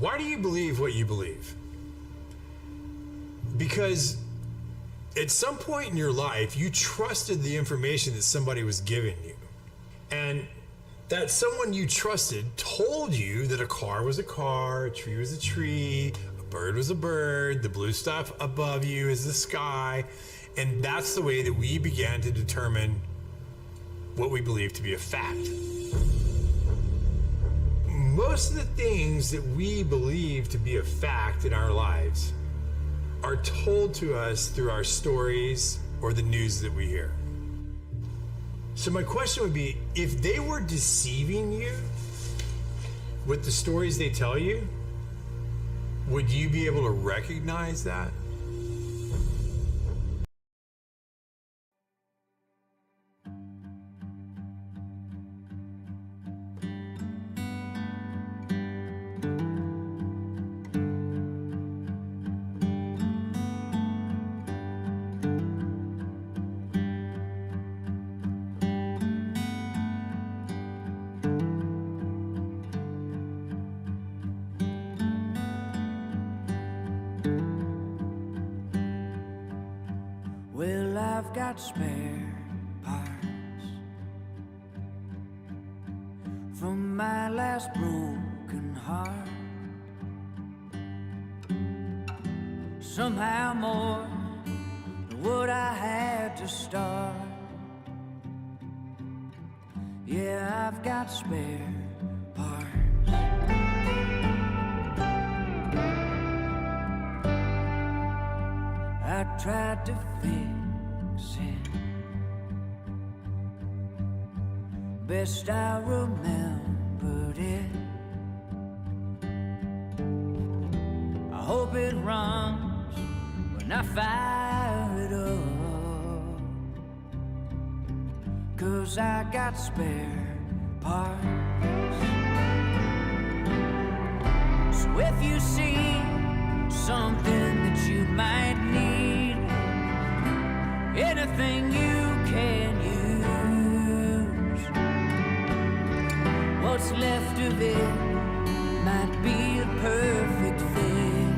Why do you believe what you believe? Because at some point in your life, you trusted the information that somebody was giving you. And that someone you trusted told you that a car was a car, a tree was a tree, a bird was a bird, the blue stuff above you is the sky. And that's the way that we began to determine what we believe to be a fact. Most of the things that we believe to be a fact in our lives are told to us through our stories or the news that we hear. So my question would be, if they were deceiving you with the stories they tell you, would you be able to recognize that? Well, I've got spare parts from my last broken heart. Somehow more than what I had to start. Yeah, I've got spare parts. I tried to fix it best I remembered it. I hope it runs when I fire it up, 'cause I got spare parts. So if you see something that you might need, anything you can use, what's left of it might be a perfect fit,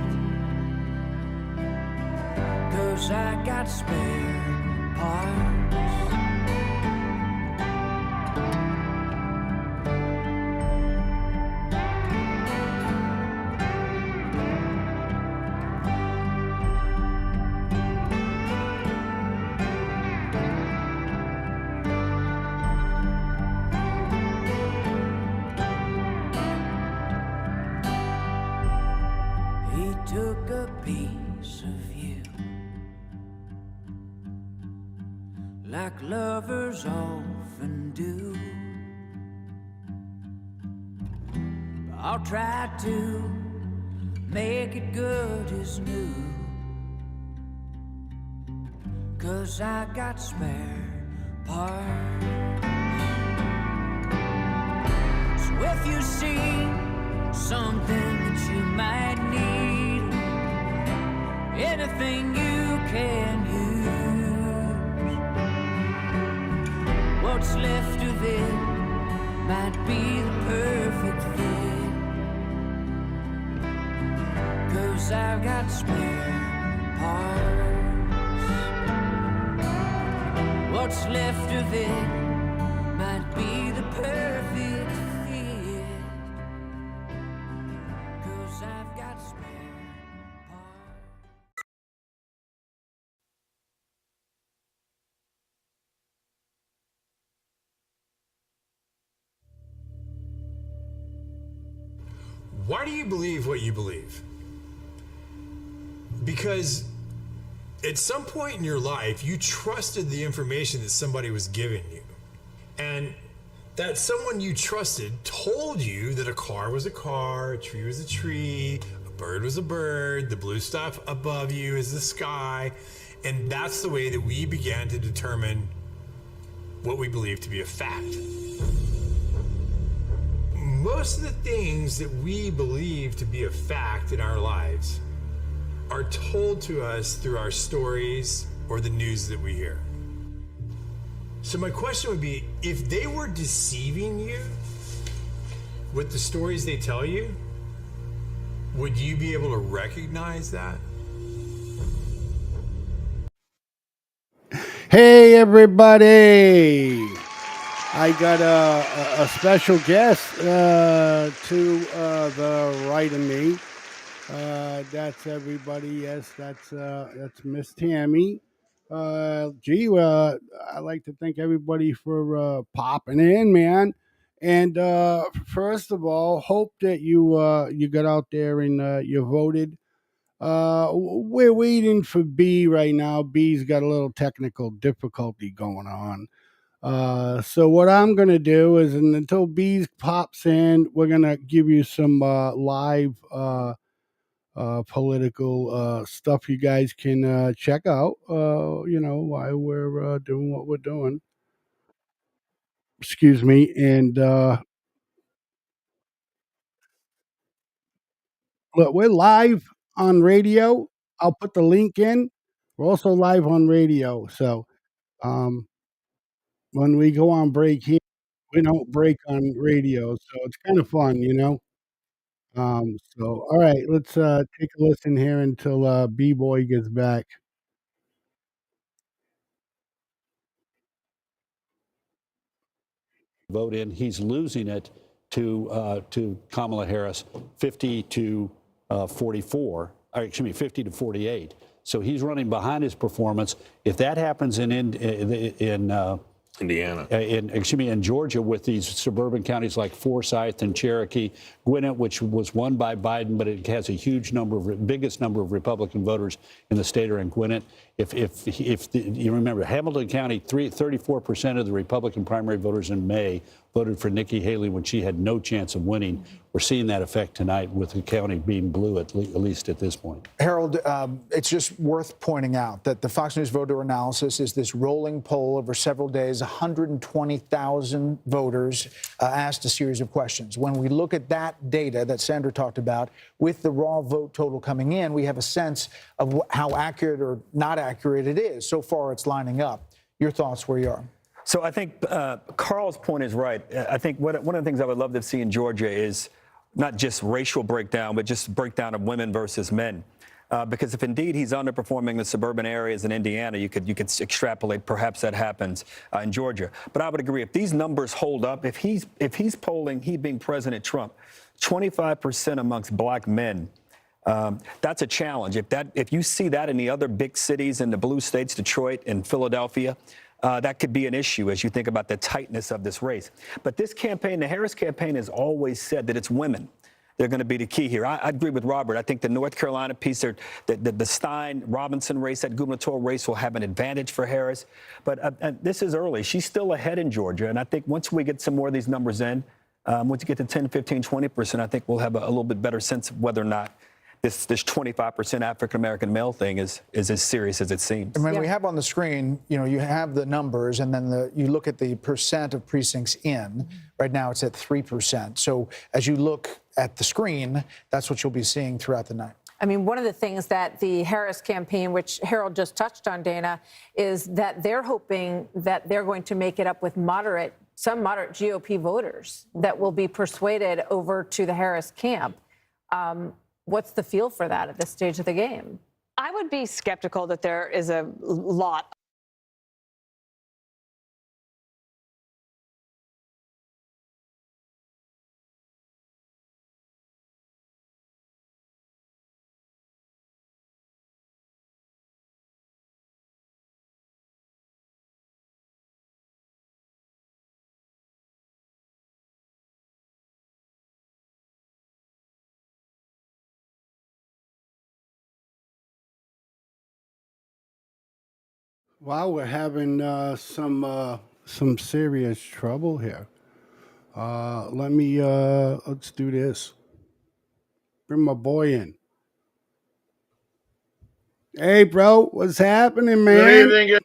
'cause I got spare parts. Took a piece of you, like lovers often do. But I'll try to make it good as new, 'cause I got spare parts. So if you see something that you might need, anything you can use, what's left of it might be the perfect fit, 'cause I've got spare parts. What's left of it might be the perfect fit, 'cause I've got spare parts. Why do you believe what you believe? Because at some point in your life, you trusted the information that somebody was giving you. And that someone you trusted told you that a car was a car, a tree was a tree, a bird was a bird, the blue stuff above you is the sky. And that's the way that we began to determine what we believe to be a fact. Most of the things that we believe to be a fact in our lives are told to us through our stories or the news that we hear. So my question would be, if they were deceiving you with the stories they tell you, would you be able to recognize that? Hey, everybody. I got a special guest to the right of me. That's everybody. Yes, that's Miss Tammy. I'd like to thank everybody for popping in, man. And first of all, hope that you got out there and you voted. We're waiting for B right now. B's got a little technical difficulty going on. So what I'm gonna do is, and until B's pops in, we're gonna give you some live political stuff you guys can check out. While we're doing what we're doing. Excuse me, and look, we're live on radio. I'll put the link in. We're also live on radio, so um, when we go on break here, we don't break on radio, so it's kind of fun. So all right, let's take a listen here until B Boy gets back. Vote in. He's losing it to Kamala Harris, 50 to 44. Or excuse me, 50 to 48. So he's running behind his performance. If that happens in Indiana. In Georgia, with these suburban counties like Forsyth and Cherokee, Gwinnett, which was won by Biden, but it has a biggest number of Republican voters in the state are in Gwinnett. You remember, Hamilton County, 34% of the Republican primary voters in May voted for Nikki Haley when she had no chance of winning. We're seeing that effect tonight with the county being blue, at least at this point. Harold, it's just worth pointing out that the Fox News voter analysis is this rolling poll over several days, 120,000 voters asked a series of questions. When we look at that data that Sandra talked about, with the raw vote total coming in, we have a sense of how accurate or not accurate it is. So far, it's lining up. Your thoughts where you are? So I think Carl's point is right. I think one of the things I would love to see in Georgia is not just racial breakdown, but just breakdown of women versus men. Because if indeed he's underperforming the suburban areas in Indiana, you could extrapolate perhaps that happens in Georgia. But I would agree, if these numbers hold up, if he's polling, he being President Trump, 25% amongst black men, that's a challenge. If you see that in the other big cities in the blue states, Detroit and Philadelphia, that could be an issue as you think about the tightness of this race. But this campaign, the Harris campaign, has always said that it's women. They're going to be the key here. I agree with Robert. I think the North Carolina piece, the Stein-Robinson race, that gubernatorial race will have an advantage for Harris. But this is early. She's still ahead in Georgia. And I think once we get some more of these numbers in, once you get to 10, 15, 20%, I think we'll have a little bit better sense of whether or not this 25% African-American male thing is as serious as it seems. And when we have on the screen, you have the numbers, and then you look at the percent of precincts in. Right now, it's at 3%. So as you look at the screen, that's what you'll be seeing throughout the night. I mean, one of the things that the Harris campaign, which Harold just touched on, Dana, is that they're hoping that they're going to make it up with some moderate GOP voters that will be persuaded over to the Harris camp. What's the feel for that at this stage of the game? I would be skeptical that there is a lot Wow, we're having some serious trouble here. Let's do this. Bring my boy in. Hey, bro, what's happening, man? Good evening.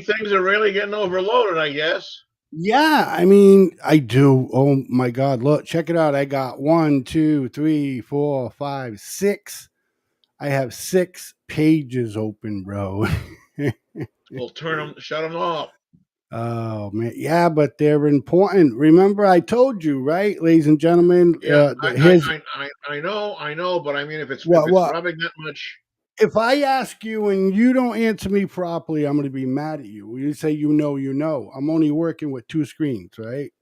Things are really getting overloaded, I guess. Yeah, I mean, I do. Oh my God, look, check it out. I got 1, 2, 3, 4, 5, 6. I have 6 pages open, bro. We'll shut them off. Oh man, yeah, but they're important. Remember, I told you, right, ladies and gentlemen. Yeah, His I know, but I mean, if what it's what rubbing that much, if I ask you and you don't answer me properly, I'm going to be mad at you. You say you know, you know. I'm only working with two screens, right?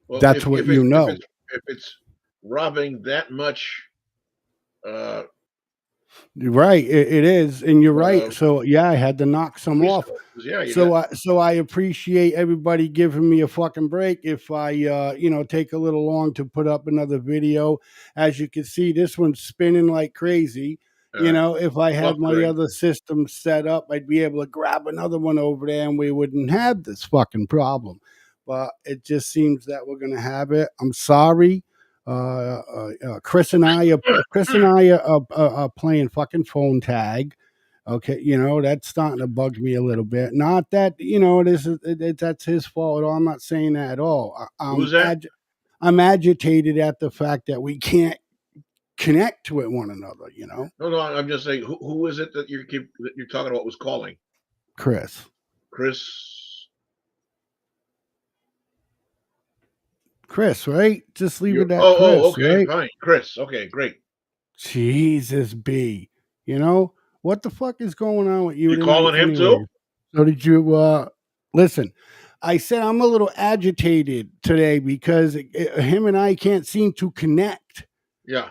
well, That's what you know. if it's rubbing that much, uh, Right, it is, and you're right. uh, So yeah, I had to knock some off. resources, yeah, you got. So I appreciate everybody giving me a fucking break. If I take a little long to put up another video, as you can see, this one's spinning like crazy. If I had my Upgrade. other system set up, I'd be able to grab another one over there, and we wouldn't have this fucking problem. But it just seems that we're gonna have it. I'm sorry. Chris and I are playing fucking phone tag. Okay, that's starting to bug me a little bit. Not that that's his fault. I'm not saying that at all. Who's that? I'm agitated at the fact that we can't connect with one another. No, I'm just saying, who is it that you're talking about was calling? Chris. Chris, right? Just leave it at Chris. Okay, right? fine. Chris, okay, great. Jesus, B. What the fuck is going on with you? You calling him too? So did you listen? I said I'm a little agitated today because him and I can't seem to connect. Yeah.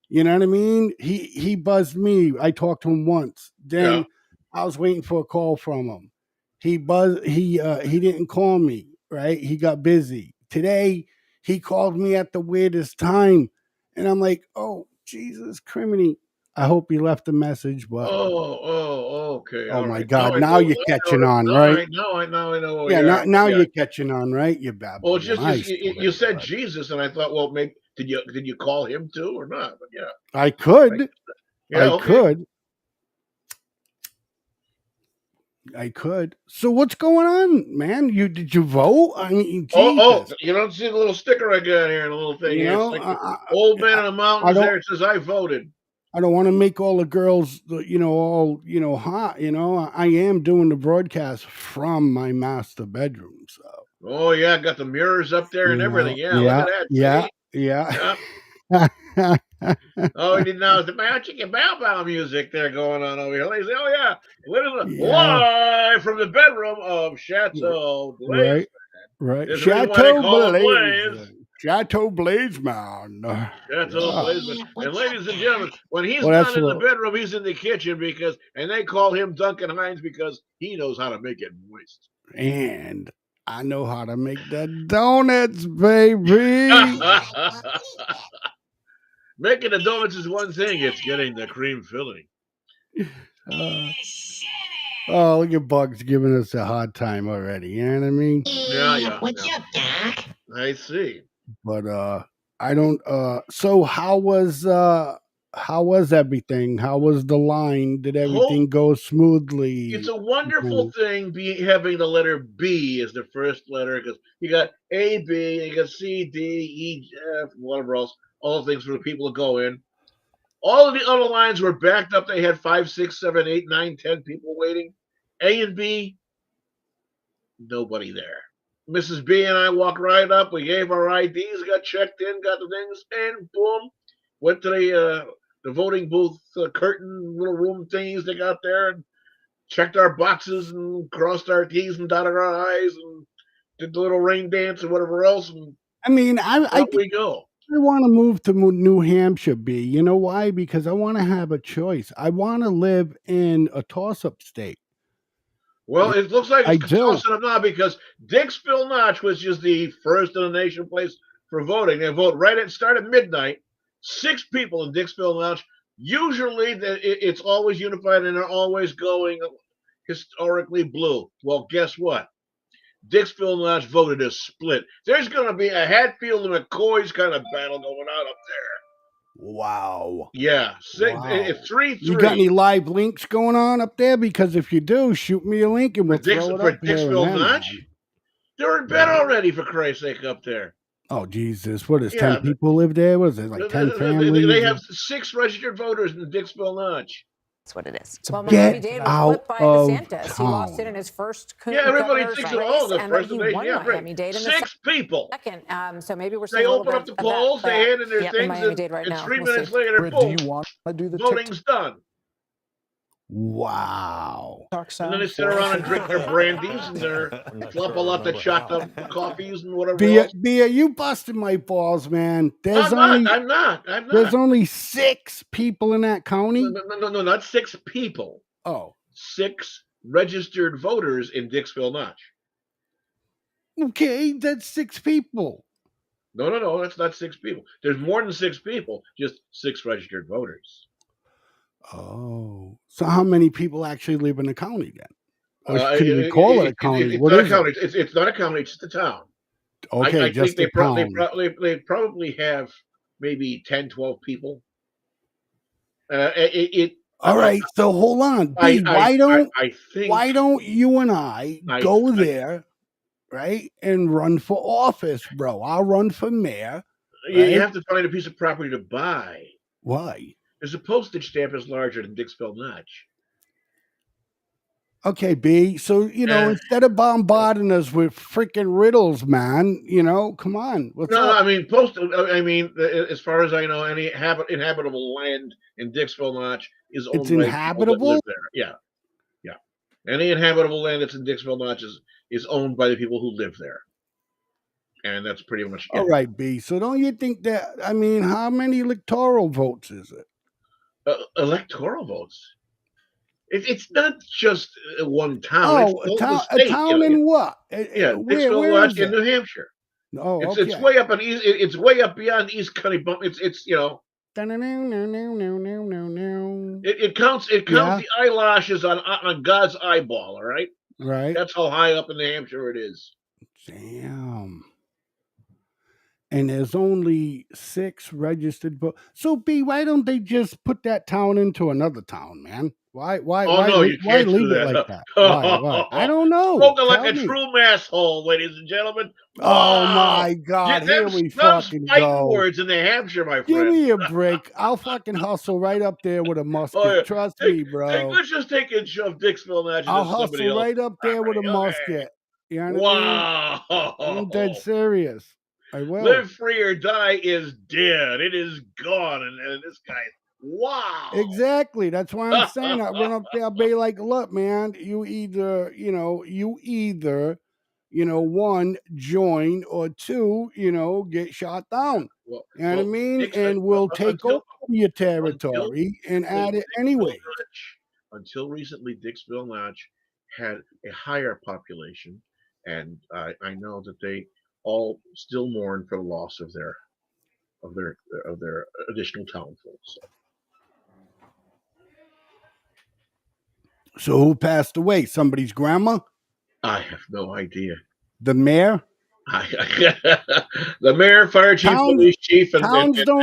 You know what I mean? He buzzed me. I talked to him once. Then I was waiting for a call from him. He didn't call me, right? He got busy. Today he called me at the weirdest time. And I'm like, oh, Jesus criminy. I hope he left a message, but okay. oh all my right. God! Now you're catching on, right? Now I know. Yeah, now you're catching on, right? You bad. Well, it's just you said Jesus, and I thought, well, maybe did you call him too or not? But yeah, I could. I could. So what's going on, man? Did you vote? I mean, Jesus. You don't see the little sticker I got here and a little thing. It's like old man in the mountains. There it says I voted. I don't want to make all the girls, all hot. I am doing the broadcast from my master bedroom. So. Oh yeah, got the mirrors up there and everything. Yeah, look at that. Yeah. Oh, he didn't know it's the magic and bow bow music there going on over here. They say, oh yeah, what is it? Live from the bedroom of Chateau Blaze. Right. Chateau Blaze. Chateau Blazeman. Chateau Blazeman. And ladies and gentlemen, when he's not in the bedroom, he's in the kitchen and they call him Duncan Hines because he knows how to make it moist. And I know how to make the donuts, baby. Making the donuts is one thing. It's getting the cream filling. Look at Bugs giving us a hard time already. You know what I mean? Yeah. What's up, Doc? I see. But I don't. So how was everything? How was the line? Did everything go smoothly? It's a wonderful thing having the letter B as the first letter because you got A, B, and you got C, D, E, F, whatever else. All the things for the people to go in. All of the other lines were backed up. They had 5, 6, 7, 8, 9, 10 people waiting. A and B, nobody there. Mrs. B and I walked right up. We gave our IDs, got checked in, got the things, and boom, went to the voting booth curtain little room thingies they got there and checked our boxes and crossed our T's and dotted our I's and did the little rain dance and whatever else. And I mean, we go. I want to move to New Hampshire, B. You know why? Because I want to have a choice. I want to live in a toss-up state. Well, it looks like it's tossing up now because Dixville Notch, which is the first in the nation place for voting, they vote start at midnight. 6 people in Dixville Notch. Usually, it's always unified and they're always going historically blue. Well, guess what? Dixville Notch voted a split. There's going to be a Hatfield and McCoy's kind of battle going on up there. Wow. Yeah. 3-3. You got any live links going on up there? Because if you do, shoot me a link and we'll throw it up there. Dixville Notch? They're in bed already, for Christ's sake, up there. Oh, Jesus. What is 10 people live there? What is it, like 10 families? They have 6 registered voters in Dixville Notch. That's what it is. Well, Get Miami-Dade was out flipped by of DeSantis. He lost it town. in his first Yeah, everybody governor's thinks, race, oh, the and then first he nation. won Yeah, great. Miami-Dade in the 6 people. second. So maybe we're They seeing a little open bit up the of that, polls, they hand in their Yep. in things, Miami-Dade right and now. 3 We'll minutes see. later, Britt, do boom, you want to do the voting's done. Wow. TikTok And sound? then they sit around and drink their brandies and their flop a lot of chopped up coffees and whatever Bia, else. you busted my balls, man. There's I'm only not. there's only 6 people in that county. No, not 6 people. Oh, 6 registered voters in Dixville Notch. okay, that's 6 people. No, that's not 6 people. There's more than 6 people, just 6 registered voters. Oh, so how many people actually live in the county then? Or Uh, could we call it a county? It's What not a is county. It's not a county. It's just a town. it? Okay, I just think a town. they probably have maybe 10, 12 people. All right, so hold on. I B, why think don't you and I go I- there, right, and run for office, bro? I'll run for mayor. you right? have to find a piece of property to buy. Why? There's a postage stamp is larger than Dixville Notch. Okay, B. So, instead of bombarding us with freaking riddles, man, come on. What's No, up? I mean as far as I know, any inhabitable land in Dixville Notch is owned It's by people that inhabitable? live there. Yeah. Any inhabitable land that's in Dixville Notch is owned by the people who live there, and that's pretty much it. All right, B. So don't you think that, how many electoral votes is it? Electoral votes. It's not just one town. Oh, it's a the state, town in what? Yeah, Where Dixville is Notch in it? New Hampshire. Oh, It's okay. way up on east. It's way up beyond East County. It's it counts Yeah. the eyelashes on God's eyeball. All right, Right. that's how high up in New Hampshire it is. Damn. And there's only 6 registered votes. So B, why don't they just put that town into another town, man? Why Oh no, you why can't do leave it that. like that? Why? I don't know. Spoken like Tell a me. true masshole, ladies and gentlemen. Oh Wow. my God! Here we fucking fighting go. words in New Hampshire, my Give friend. me a break. I'll fucking hustle right up there with a musket. Oh, yeah. Trust me, bro. Let's just take and shove Dixville Notch I'll into somebody hustle else. right up there with a Okay. musket. You know what I Wow. mean? I'm dead serious. I will. Live free or die is dead. It is gone. And this guy, wow. Exactly. That's why I'm saying I run up there. I'll be like, look, man, you either, one, join, or 2, get shot down. Well, You know what I mean? Dixville- And we'll take until- over your territory and add it anyway. Until recently, Dixville Notch had a higher population, and I know that they all still mourn for the loss of their additional townfolk. So. So who passed away? Somebody's grandma? I have no idea. The mayor? The mayor, fire chief, Towns- police chief, and Towns and don't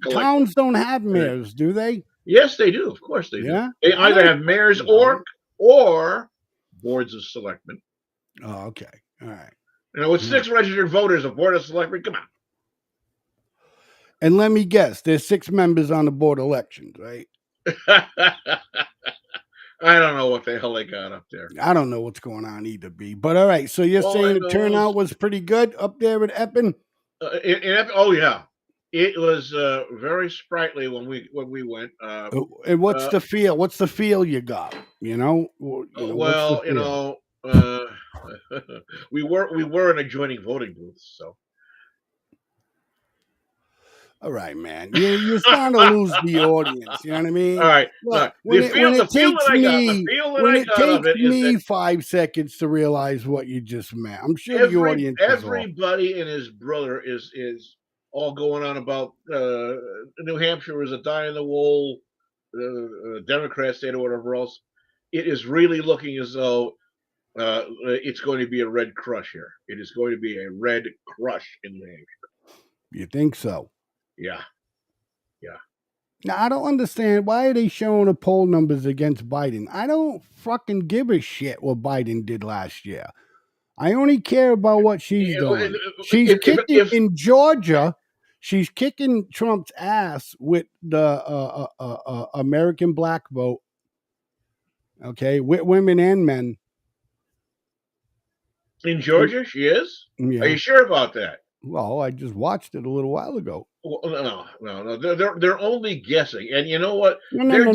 collector. towns don't have mayors, do they? Yes, they do. Of course, they Yeah? do. They either have mayors or boards of selectmen. Oh, okay. All right. With 6 registered voters, a board of selectmen. Come And let me guess, there's 6 members on the board of elections, right? on. I don't know what the hell they got up there. I don't know what's going on either, B. But all right, so you're All I saying know the turnout is- was pretty good up there at Epping? Oh yeah, it was very sprightly when we went. And what's the feel? What's the feel you got? What's the feel? We were in adjoining voting booths, so. All right, man. You're starting to lose the audience. You know what I mean? All right. Look, Look, the feel that I got of it is me that 5 seconds to realize what you just meant. I'm sure the audience is off. everybody and his brother is all going on about New Hampshire is a die in the wool Democrat state or whatever else. It is really looking as though it's going to be a red crush here. It is going to be a red crush in New Hampshire. You think so? Yeah. Now, I don't understand. Why are they showing the poll numbers against Biden? I don't fucking give a shit what Biden did last year. I only care about what she's doing. She's kicking in Georgia. She's kicking Trump's ass with the American black vote Okay, women and men. In Georgia, she is? Yeah. Are you sure about that? Well, I just watched it a little while ago. Well, no. They're only guessing, and you know what? No, They're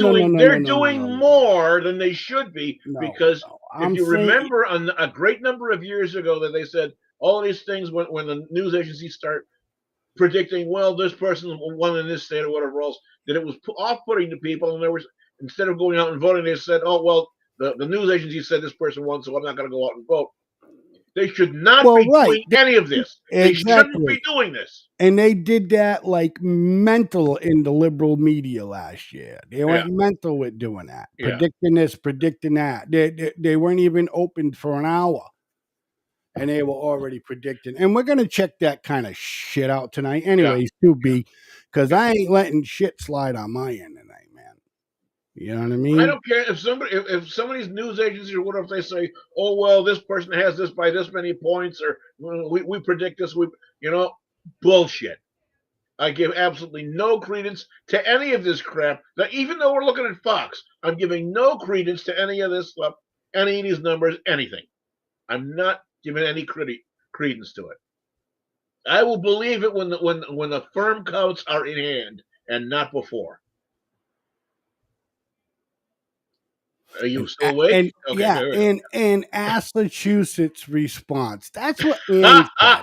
no, doing more than they should be, no, because no. if I'm you saying- remember a great number of years ago that they said all these things when the news agencies start predicting, well, this person won in this state or whatever else, that it was off-putting to people, and there was, instead of going out and voting, they said, oh well, the news agency said this person won, so I'm not going to go out and vote. They should not be doing any of this. They shouldn't be doing this. And they did that like mental in the liberal media last year. They went mental with doing that, predicting this, predicting that. They weren't even open for an hour, and they were already predicting. And we're gonna check that kind of shit out tonight, anyways, to be, because I ain't letting shit slide on my end tonight, man. You know what I mean? I don't care if somebody's news agency or whatever, they say, oh well, this person has this by this many points, or we predict this. Bullshit. I give absolutely no credence to any of this crap. Now, even though we're looking at Fox, I'm giving no credence to any of this stuff, any of these numbers, anything. I'm not giving any credence to it. I will believe it when the firm counts are in hand and not before. Are you still awake? And, okay, and Massachusetts response. That's what Ann said.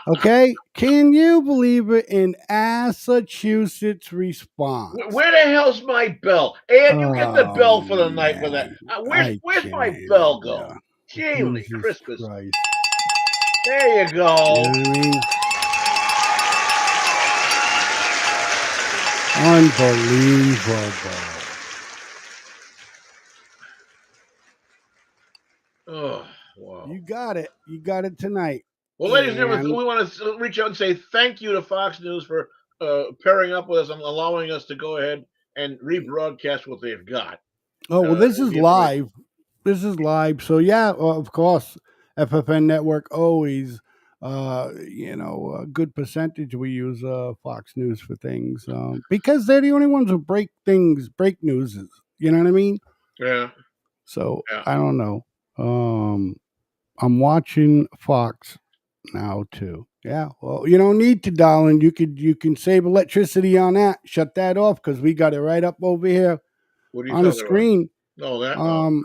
Okay, can you believe it? In Massachusetts response. Where the hell's my bell? And you get the bell for the night for that. Where's my bell go? Holy Christmas! Christ. There you go. You know what I mean? Unbelievable. Oh, wow. You got it. You got it tonight. Well, ladies and gentlemen, we want to reach out and say thank you to Fox News for pairing up with us and allowing us to go ahead and rebroadcast what they've got. Oh, well, this is live. This is live. So, yeah, of course, FFN Network always, a good percentage we use Fox News for things because they're the only ones who break news. You know what I mean? Yeah. So, I don't know. I'm watching Fox now too. Yeah, well, you don't need to, darling. You can save electricity on that. Shut that off because we got it right up over here on the screen. No, that.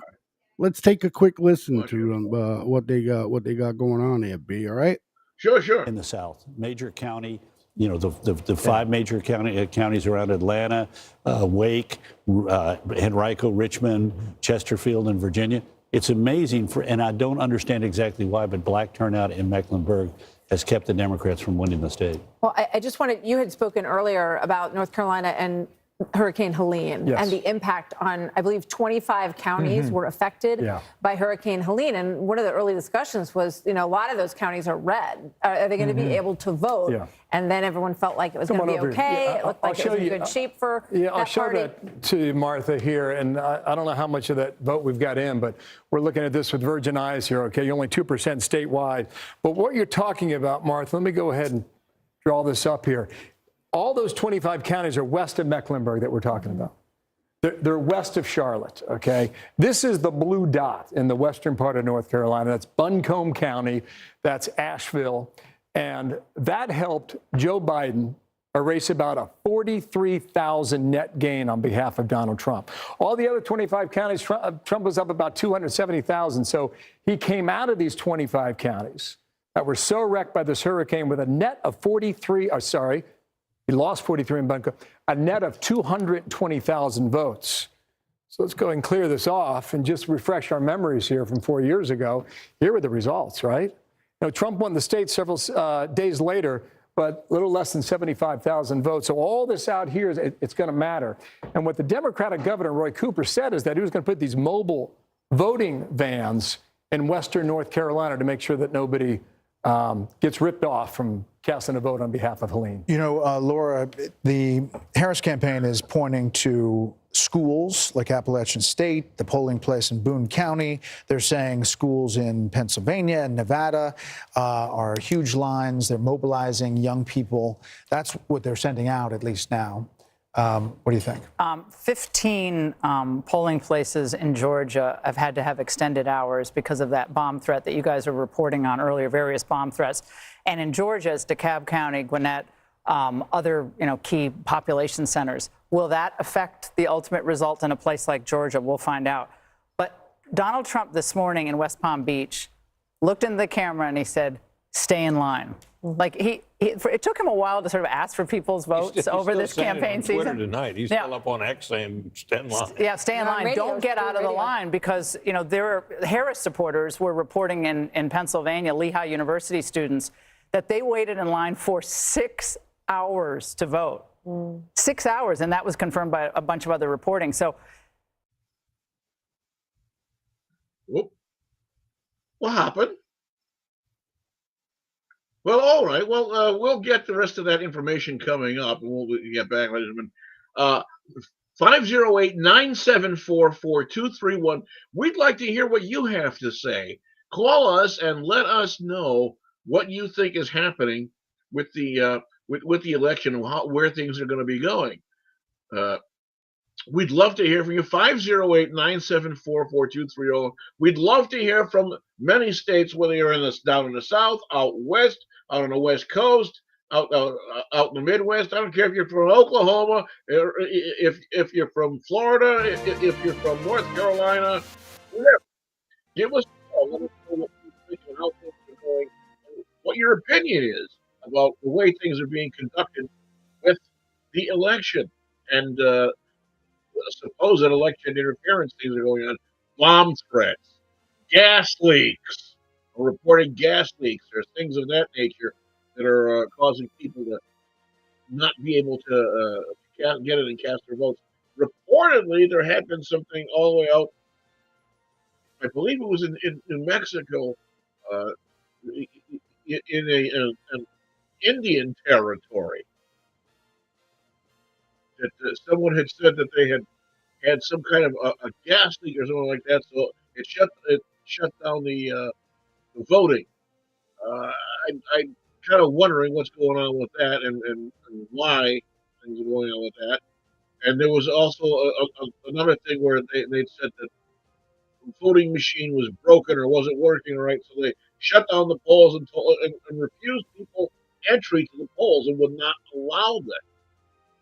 Let's take a quick listen to what they got going on there. B, all right? Sure. In the South, major county. The five major counties around Atlanta, Wake, Henrico, Richmond, Chesterfield, and Virginia. It's amazing, and I don't understand exactly why, but black turnout in Mecklenburg has kept the Democrats from winning the state. Well, I just wanted, you had spoken earlier about North Carolina and Hurricane Helene and the impact on, I believe, 25 counties were affected by Hurricane Helene. And one of the early discussions was, a lot of those counties are red. Are they going to be able to vote? Yeah. And then everyone felt like it was going to be okay. It looked like it was in good shape for I'll show party. that to Martha here. And I don't know how much of that vote we've got in, but we're looking at this with virgin eyes here, okay? You're only 2% statewide. But what you're talking about, Martha, let me go ahead and draw this up here. All those 25 counties are west of Mecklenburg that we're talking about. They're west of Charlotte, okay? This is the blue dot in the western part of North Carolina. That's Buncombe County. That's Asheville. And that helped Joe Biden erase about a 43,000 net gain on behalf of Donald Trump. All the other 25 counties, Trump was up about 270,000. So he came out of these 25 counties that were so wrecked by this hurricane with a net of he lost 43 in Buncombe, a net of 220,000 votes. So let's go and clear this off and just refresh our memories here from 4 years ago. Here were the results, right? Trump won the state several days later, but a little less than 75,000 votes. So all this out here, it's going to matter. And what the Democratic governor, Roy Cooper, said is that he was going to put these mobile voting vans in western North Carolina to make sure that nobody gets ripped off from casting a vote on behalf of Helene. Laura, the Harris campaign is pointing to schools like Appalachian State, the polling place in Boone County. They're saying schools in Pennsylvania and Nevada are huge lines. They're mobilizing young people. That's what they're sending out, at least now. What do you think? 15 polling places in Georgia have had to have extended hours because of that bomb threat that you guys were reporting on earlier, various bomb threats. And in Georgia, it's DeKalb County, Gwinnett, other key population centers. Will that affect the ultimate result in a place like Georgia? We'll find out. But Donald Trump this morning in West Palm Beach looked into the camera and he said, "Stay in line." Like it took him a while to sort of ask for people's votes over this campaign season. Twitter tonight, he's still up on X saying, "Stay in line." Yeah, stay in line. Don't get out of the line because Harris supporters were reporting in Pennsylvania, Lehigh University students, that they waited in line for 6 hours to vote. 6 hours, and that was confirmed by a bunch of other reporting. So, Whoop. What happened? Well, all right. Well, we'll get the rest of that information coming up, and we'll get back, ladies and gentlemen. 508-974-4231. We'd like to hear what you have to say. Call us and let us know what you think is happening with the election and where things are going to be going. We'd love to hear from you. 508-974-4230. We'd love to hear from many states, whether you're down in the South, out west, out on the West Coast, out in the Midwest. I don't care if you're from Oklahoma, if you're from Florida, if you're from North Carolina, whatever. Give us a call. Let us know what you think and how things are going, and what your opinion is about the way things are being conducted with the election and supposed election interference things are going on, bomb threats, gas leaks, reporting gas leaks. There's things of that nature that are causing people to not be able to get it and cast their votes. Reportedly, there had been something all the way out, I believe it was in Mexico, in an Indian territory, that someone had said that they had some kind of a gas leak or something like that, so it shut down the voting. I'm kind of wondering what's going on with that and why things are going on with that. And there was also another thing where they said that the voting machine was broken or wasn't working right, so they shut down the polls and refused people entry to the polls and would not allow them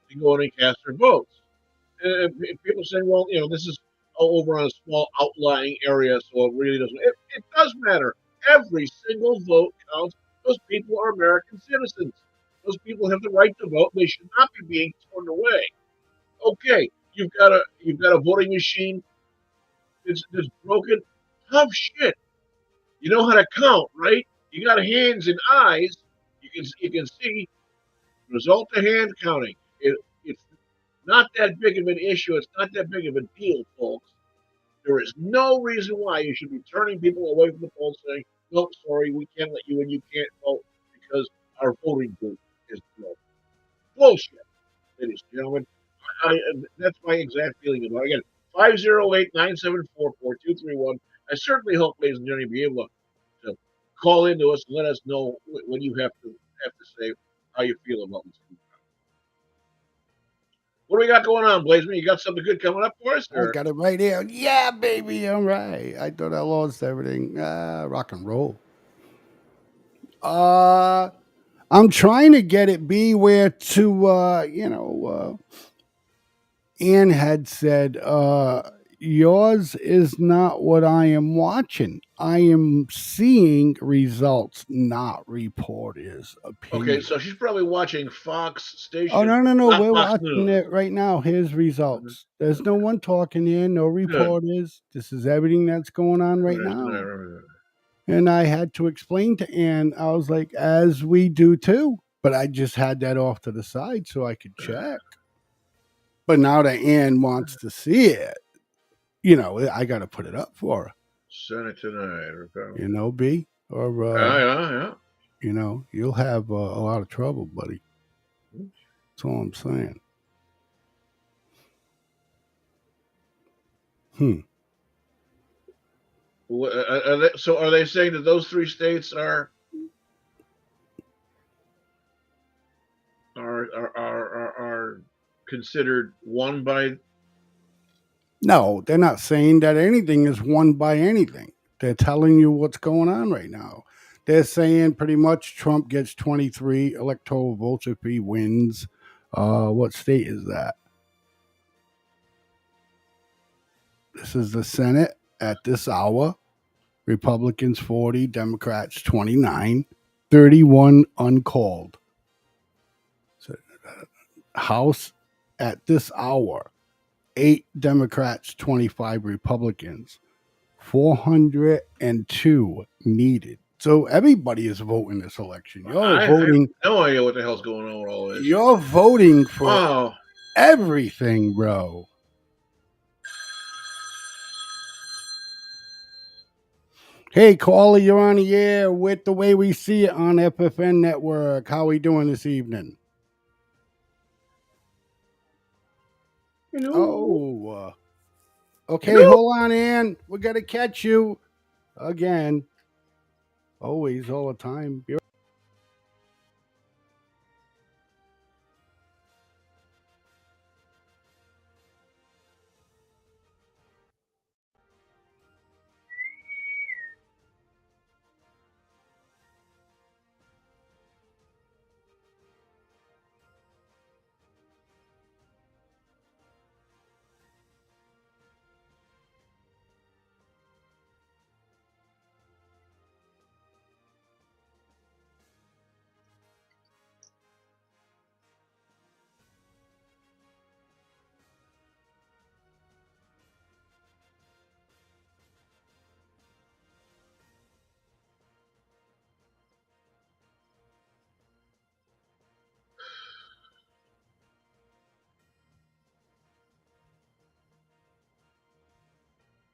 to go in and cast their votes. And people saying, well, this is over on a small outlying area, so it really doesn't. It does matter. Every single vote counts. Those people are American citizens. Those people have the right to vote. They should not be being torn away. Okay, you've got a voting machine that's broken. Tough shit. You know how to count, right? You got hands and eyes. You can see result of hand counting. It's not that big of an issue. It's not that big of a deal, folks. There is no reason why you should be turning people away from the polls saying, "No, sorry, we can't let you in. You can't vote because our voting booth is broken." Bullshit, ladies and gentlemen. That's my exact feeling about it. Again, 508-974-4231. I certainly hope, ladies and gentlemen, you'll be able to call into us and let us know what you have to say, how you feel about this. What do we got going on, Blazeman? You got something good coming up for us? I got it right here. Yeah, baby, I'm right. I thought I lost everything. Rock and roll. I'm trying to get it be where to, Ann had said, yours is not what I am watching. I am seeing results, not reporters' opinions. Okay, so she's probably watching Fox station. Oh, no. We're Fox watching News. it right now. Here's results. There's no one talking here, no reporters. This is everything that's going on right now. And I had to explain to Ann, I was like, as we do too. But I just had that off to the side so I could check. But now that Ann wants to see it, I got to put it up for her. Send it tonight. B? Or, yeah. You'll have a lot of trouble, buddy. That's all I'm saying. So are they saying that those three states are considered won by? No, they're not saying that anything is won by anything. They're telling you what's going on right now. They're saying pretty much Trump gets 23 electoral votes if he wins. What state is that? This is the Senate at this hour. Republicans 40, Democrats 29, 31 uncalled. So, House at this hour, 8 Democrats, 25 Republicans, 402 needed. So everybody is voting this election. I have no idea what the hell's going on with all this. You're voting for Wow. everything, bro. Hey, caller, you're on the air with The Way We See It on FFN Network. How are we doing this evening? Oh, okay, hold on, Ann. We're going to catch you again. Always, all the time.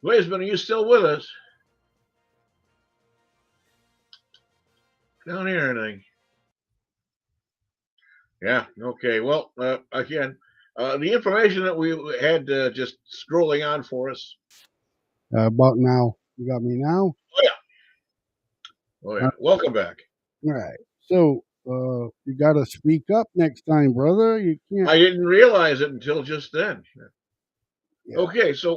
Waisman, are you still with us? Don't hear anything. Yeah, okay. Well, again, the information that we had just scrolling on for us. About now. You got me now? Oh, yeah. Oh, yeah. Welcome back. All right. So, you got to speak up next time, brother. You can't. I didn't realize it until just then. Yeah. Okay, so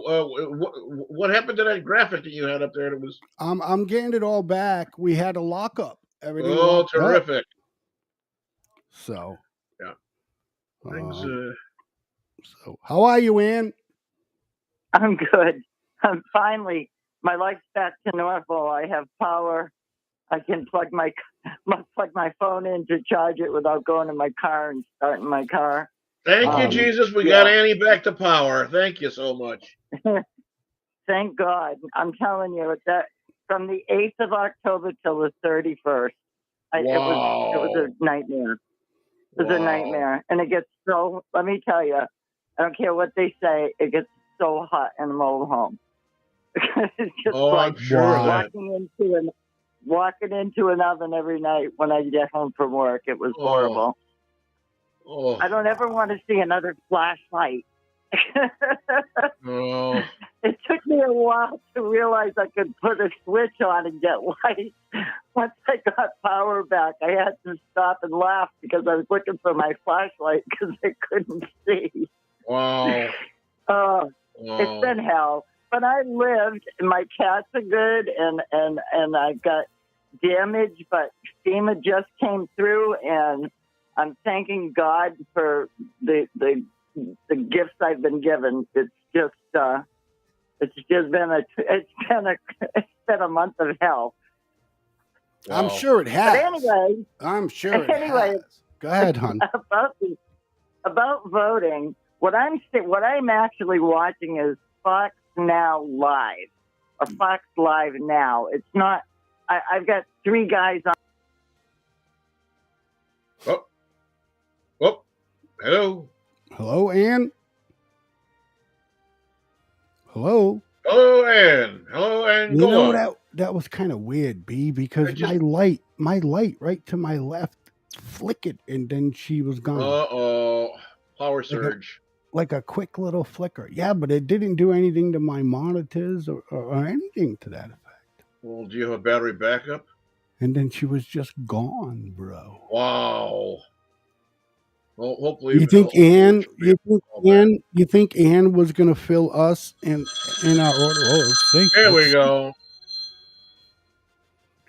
what happened to that graphic that you had up there? That was I'm getting it all back. We had a lockup. Everything oh, locked up. terrific. So, yeah. Things, so, how are you, Ann? I'm good. I'm finally, my life's back to normal. I have power. I can plug my phone in to charge it without going in my car and starting my car. Thank you, Jesus. We got Annie back to power. Thank you so much. Thank God. I'm telling you, that from the 8th of October till the 31st, it was a nightmare. It was a nightmare. And it gets so, let me tell you, I don't care what they say, it gets so hot in the mobile home. It's just like I'm sure walking into an oven every night when I get home from work. It was horrible. Oh. I don't ever want to see another flashlight. Oh. It took me a while to realize I could put a switch on and get light. Once I got power back, I had to stop and laugh because I was looking for my flashlight because I couldn't see. Wow. It's been hell. But I lived, and my cats are good, and I got damage, but FEMA just came through, and I'm thanking God for the gifts I've been given. It's just been a month of hell. Wow. I'm sure it has. But anyway, I'm sure it has. Go ahead, hon. About voting, what I'm actually watching is Fox Now Live, or Fox Live Now. It's not. I've got 3 guys on. Oh, hello. Hello, Ann. Hello. Hello, Ann. Hello, Ann. You know that was kind of weird, B, because my light right to my left flickered, and then she was gone. Power surge. Like a quick little flicker. Yeah, but it didn't do anything to my monitors or anything to that effect. Well, do you have a battery backup? And then she was just gone, bro. Wow. Well, hopefully, You think hopefully Ann? she'll be able to call back. You think Ann was gonna fill us in our order? Oh, thank There you. we go.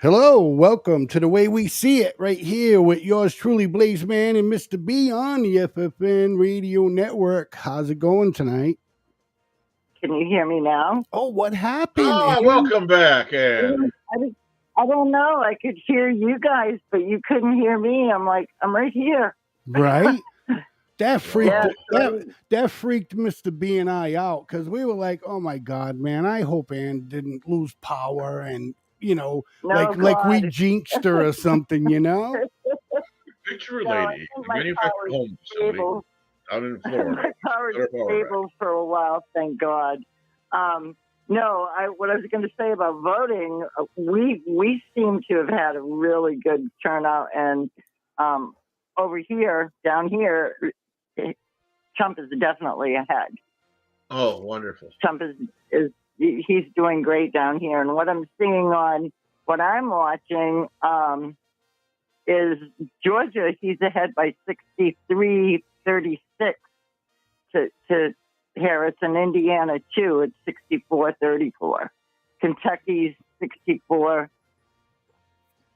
Hello, welcome to the way we see it right here with yours truly, Blaze Man and Mr. B on the FFN Radio Network. How's it going tonight? Can you hear me now? Oh, what happened? Ah, Ann? welcome back, Ann. I don't know. I could hear you guys, but you couldn't hear me. I'm like, I'm right here. Right? That freaked Yeah. that freaked Mr. B and I out because we were like, "Oh my God, man! I hope Ann didn't lose power and No, like we God. jinxed her or something, you know?" Picture No, I lady, think a my manufactured power's home facility stable. down in My Florida. power's Got her power back. stable for a while, thank God. No, what I was going to say about voting, we seem to have had a really good turnout, and down here, Trump is definitely ahead. Oh, wonderful. Trump is he's doing great down here, and what I'm seeing on what I'm watching is Georgia. He's ahead by 63-36 to Harris, and Indiana too. It's 64-34. Kentucky's 64.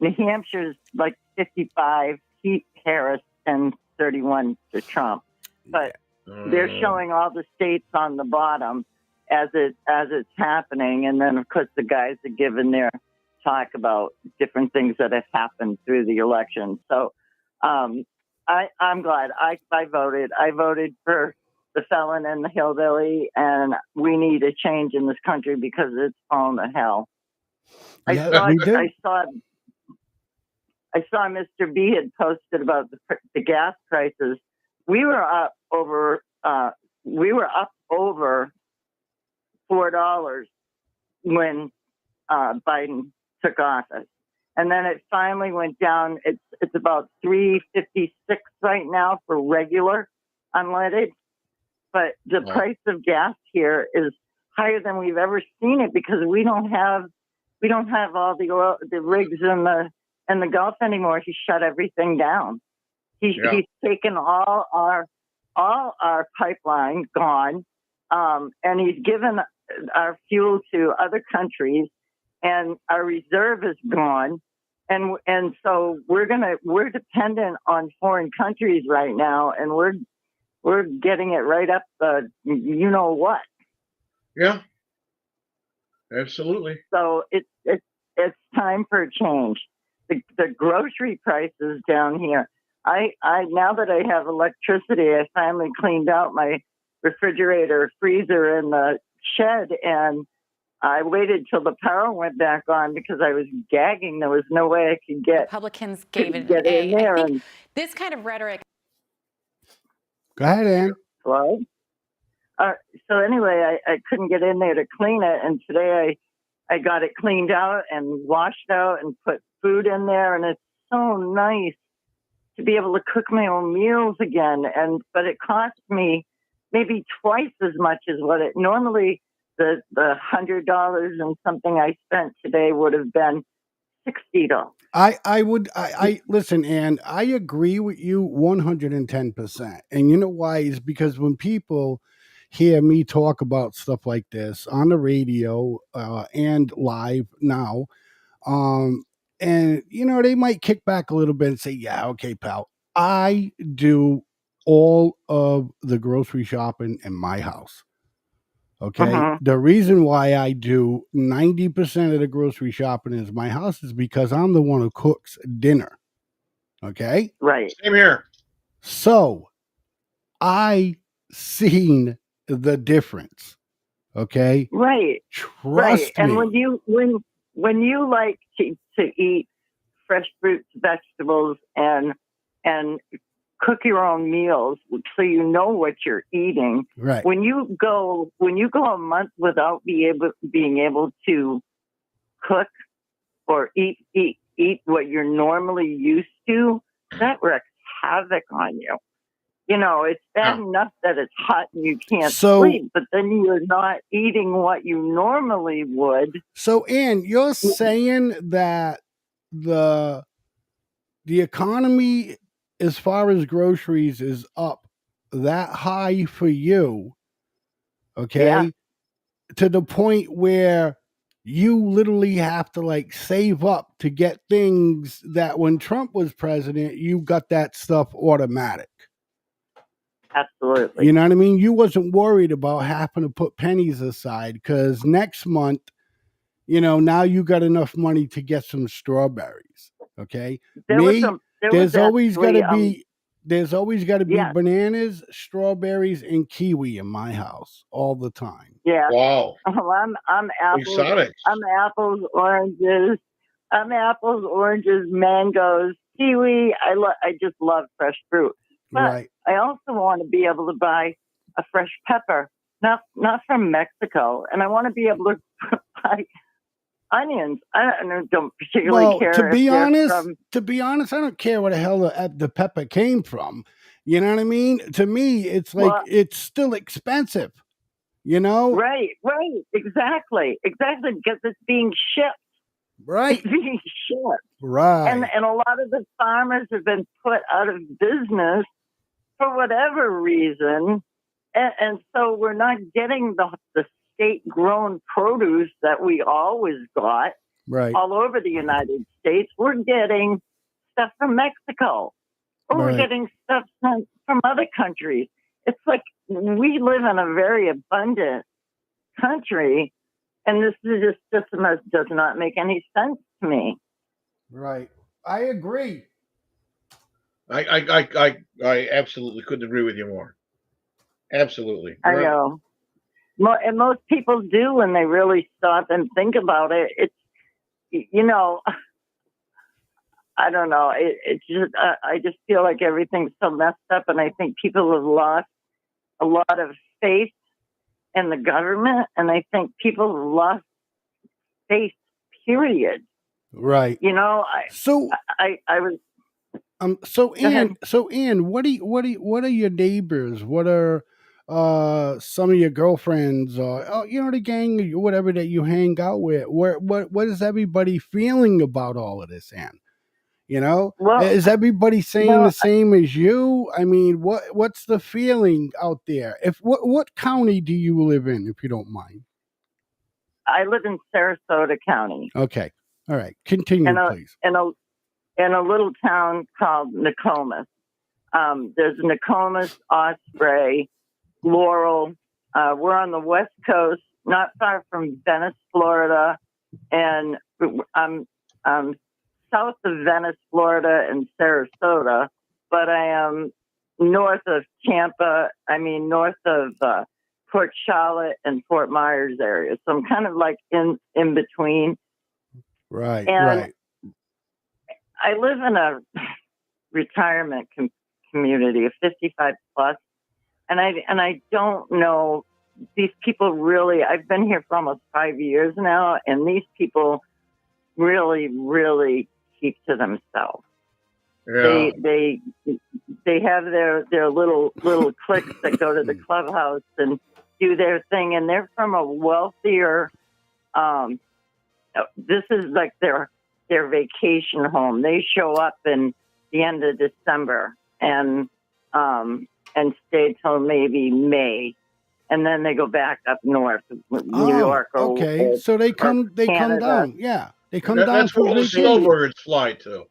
New Hampshire's like 55. Harris and 31 to Trump. But they're showing all the states on the bottom as it's happening, and then of course the guys are giving their talk about different things that have happened through the election. So I'm glad I voted. I voted for the felon and the hillbilly, and we need a change in this country because it's fallen to hell. I saw Mr. B had posted about the gas prices. We were up over $4 when Biden took office, and then it finally went down. It's about $3.56 right now for regular unleaded, but the price of gas here is higher than we've ever seen it because we don't have all the oil, the rigs in the Gulf anymore. He shut everything down. He's taken all our pipeline gone, and he's given our fuel to other countries, and our reserve is gone, and so we're dependent on foreign countries right now, and we're getting it right up the you know what. Yeah, absolutely. So it's time for a change. The grocery prices down here. I now that I have electricity, I finally cleaned out my refrigerator, freezer in the shed, and I waited till the power went back on because I was gagging. There was no way I could get Republicans gave it get an in A. there. I think this kind of rhetoric. Go ahead, Ann. Well, so anyway, I couldn't get in there to clean it, and today I got it cleaned out and washed out and put food in there, and it's so nice to be able to cook my own meals again. But it cost me maybe twice as much as what it normally. The $100 and something I spent today would have been $60. I listen, Ann, I agree with you 110%. And you know why? Is because when people hear me talk about stuff like this on the radio and live now, and they might kick back a little bit and say, yeah, okay, pal, I do all of the grocery shopping in my house. Okay. The reason why I do 90% of the grocery shopping in my house is because I'm the one who cooks dinner. Okay. Right. Same here. So I seen the difference. Okay. Right. Trust me. And when you like to eat fresh fruits, vegetables, and cook your own meals so you know what you're eating. Right. When you go a month without being able to cook or eat what you're normally used to, that wreaks havoc on you. It's bad enough that it's hot and you can't sleep, but then you're not eating what you normally would. So, Ann, you're saying that the economy as far as groceries is up that high for you, okay, Yeah. to the point where you literally have to like save up to get things that when Trump was president, you got that stuff automatic. Absolutely. You know what I mean? You wasn't worried about having to put pennies aside because next month, you know, now you got enough money to get some strawberries. Okay. There was Me, some. There there's was always got to actually, be there's always got to be yeah. bananas, strawberries, and kiwi in my house all the time. Yeah. Wow. Oh, I'm apples. Exotics. I'm apples, oranges. I'm apples, oranges, mangoes, kiwi. I just love fresh fruit. But Right. I also want to be able to buy a fresh pepper, not from Mexico, and I want to be able to buy onions. I don't particularly Well, care to be if they're honest, from. I don't care where the hell the pepper came from. You know what I mean? To me, it's like Well, it's still expensive. You know? right, exactly, because it's being shipped. Right. It's being shipped. Right. And a lot of the farmers have been put out of business for whatever reason. And so we're not getting the state-grown produce that we always got Right. all over the United States. We're getting stuff from Mexico. Or we're Right. getting stuff from other countries. It's like we live in a very abundant country, and this is just does not make any sense to me. Right. I agree. I absolutely couldn't agree with you more. Absolutely. I know. And most people do when they really stop and think about it. It's, you know, I don't know. It's just, I just feel like everything's so messed up, and I think people have lost a lot of faith in the government, and I think people have lost faith, period. Right. You know, So I was. So Go ahead. Ann, what are your neighbors? What are some of your girlfriends or you know, the gang or whatever that you hang out with? What is everybody feeling about all of this, Ann? You know? Well, Is everybody saying no, the same as you? I mean, what's the feeling out there? What county do you live in, if you don't mind? I live in Sarasota County. Okay. All right. Continue, please. In a little town called Nokomis. There's Nokomis, Osprey, Laurel. We're on the West Coast, not far from Venice, Florida, and I'm south of Venice, Florida, and Sarasota, but I am north of Tampa. I mean, north of Port Charlotte and Fort Myers area. So I'm kind of like in between. Right. And right. I live in a retirement community of 55 plus, and I don't know, these people really, I've been here for almost 5 years now, and these people really, really keep to themselves. Yeah. They have their little cliques that go to the clubhouse and do their thing, and they're from a wealthier, this is like their vacation home. They show up in the end of December and stay till maybe May, and then they go back up north, New York. Or, okay. So they come Canada. down. Yeah, they come down That's for where the vacation. snowbirds fly to.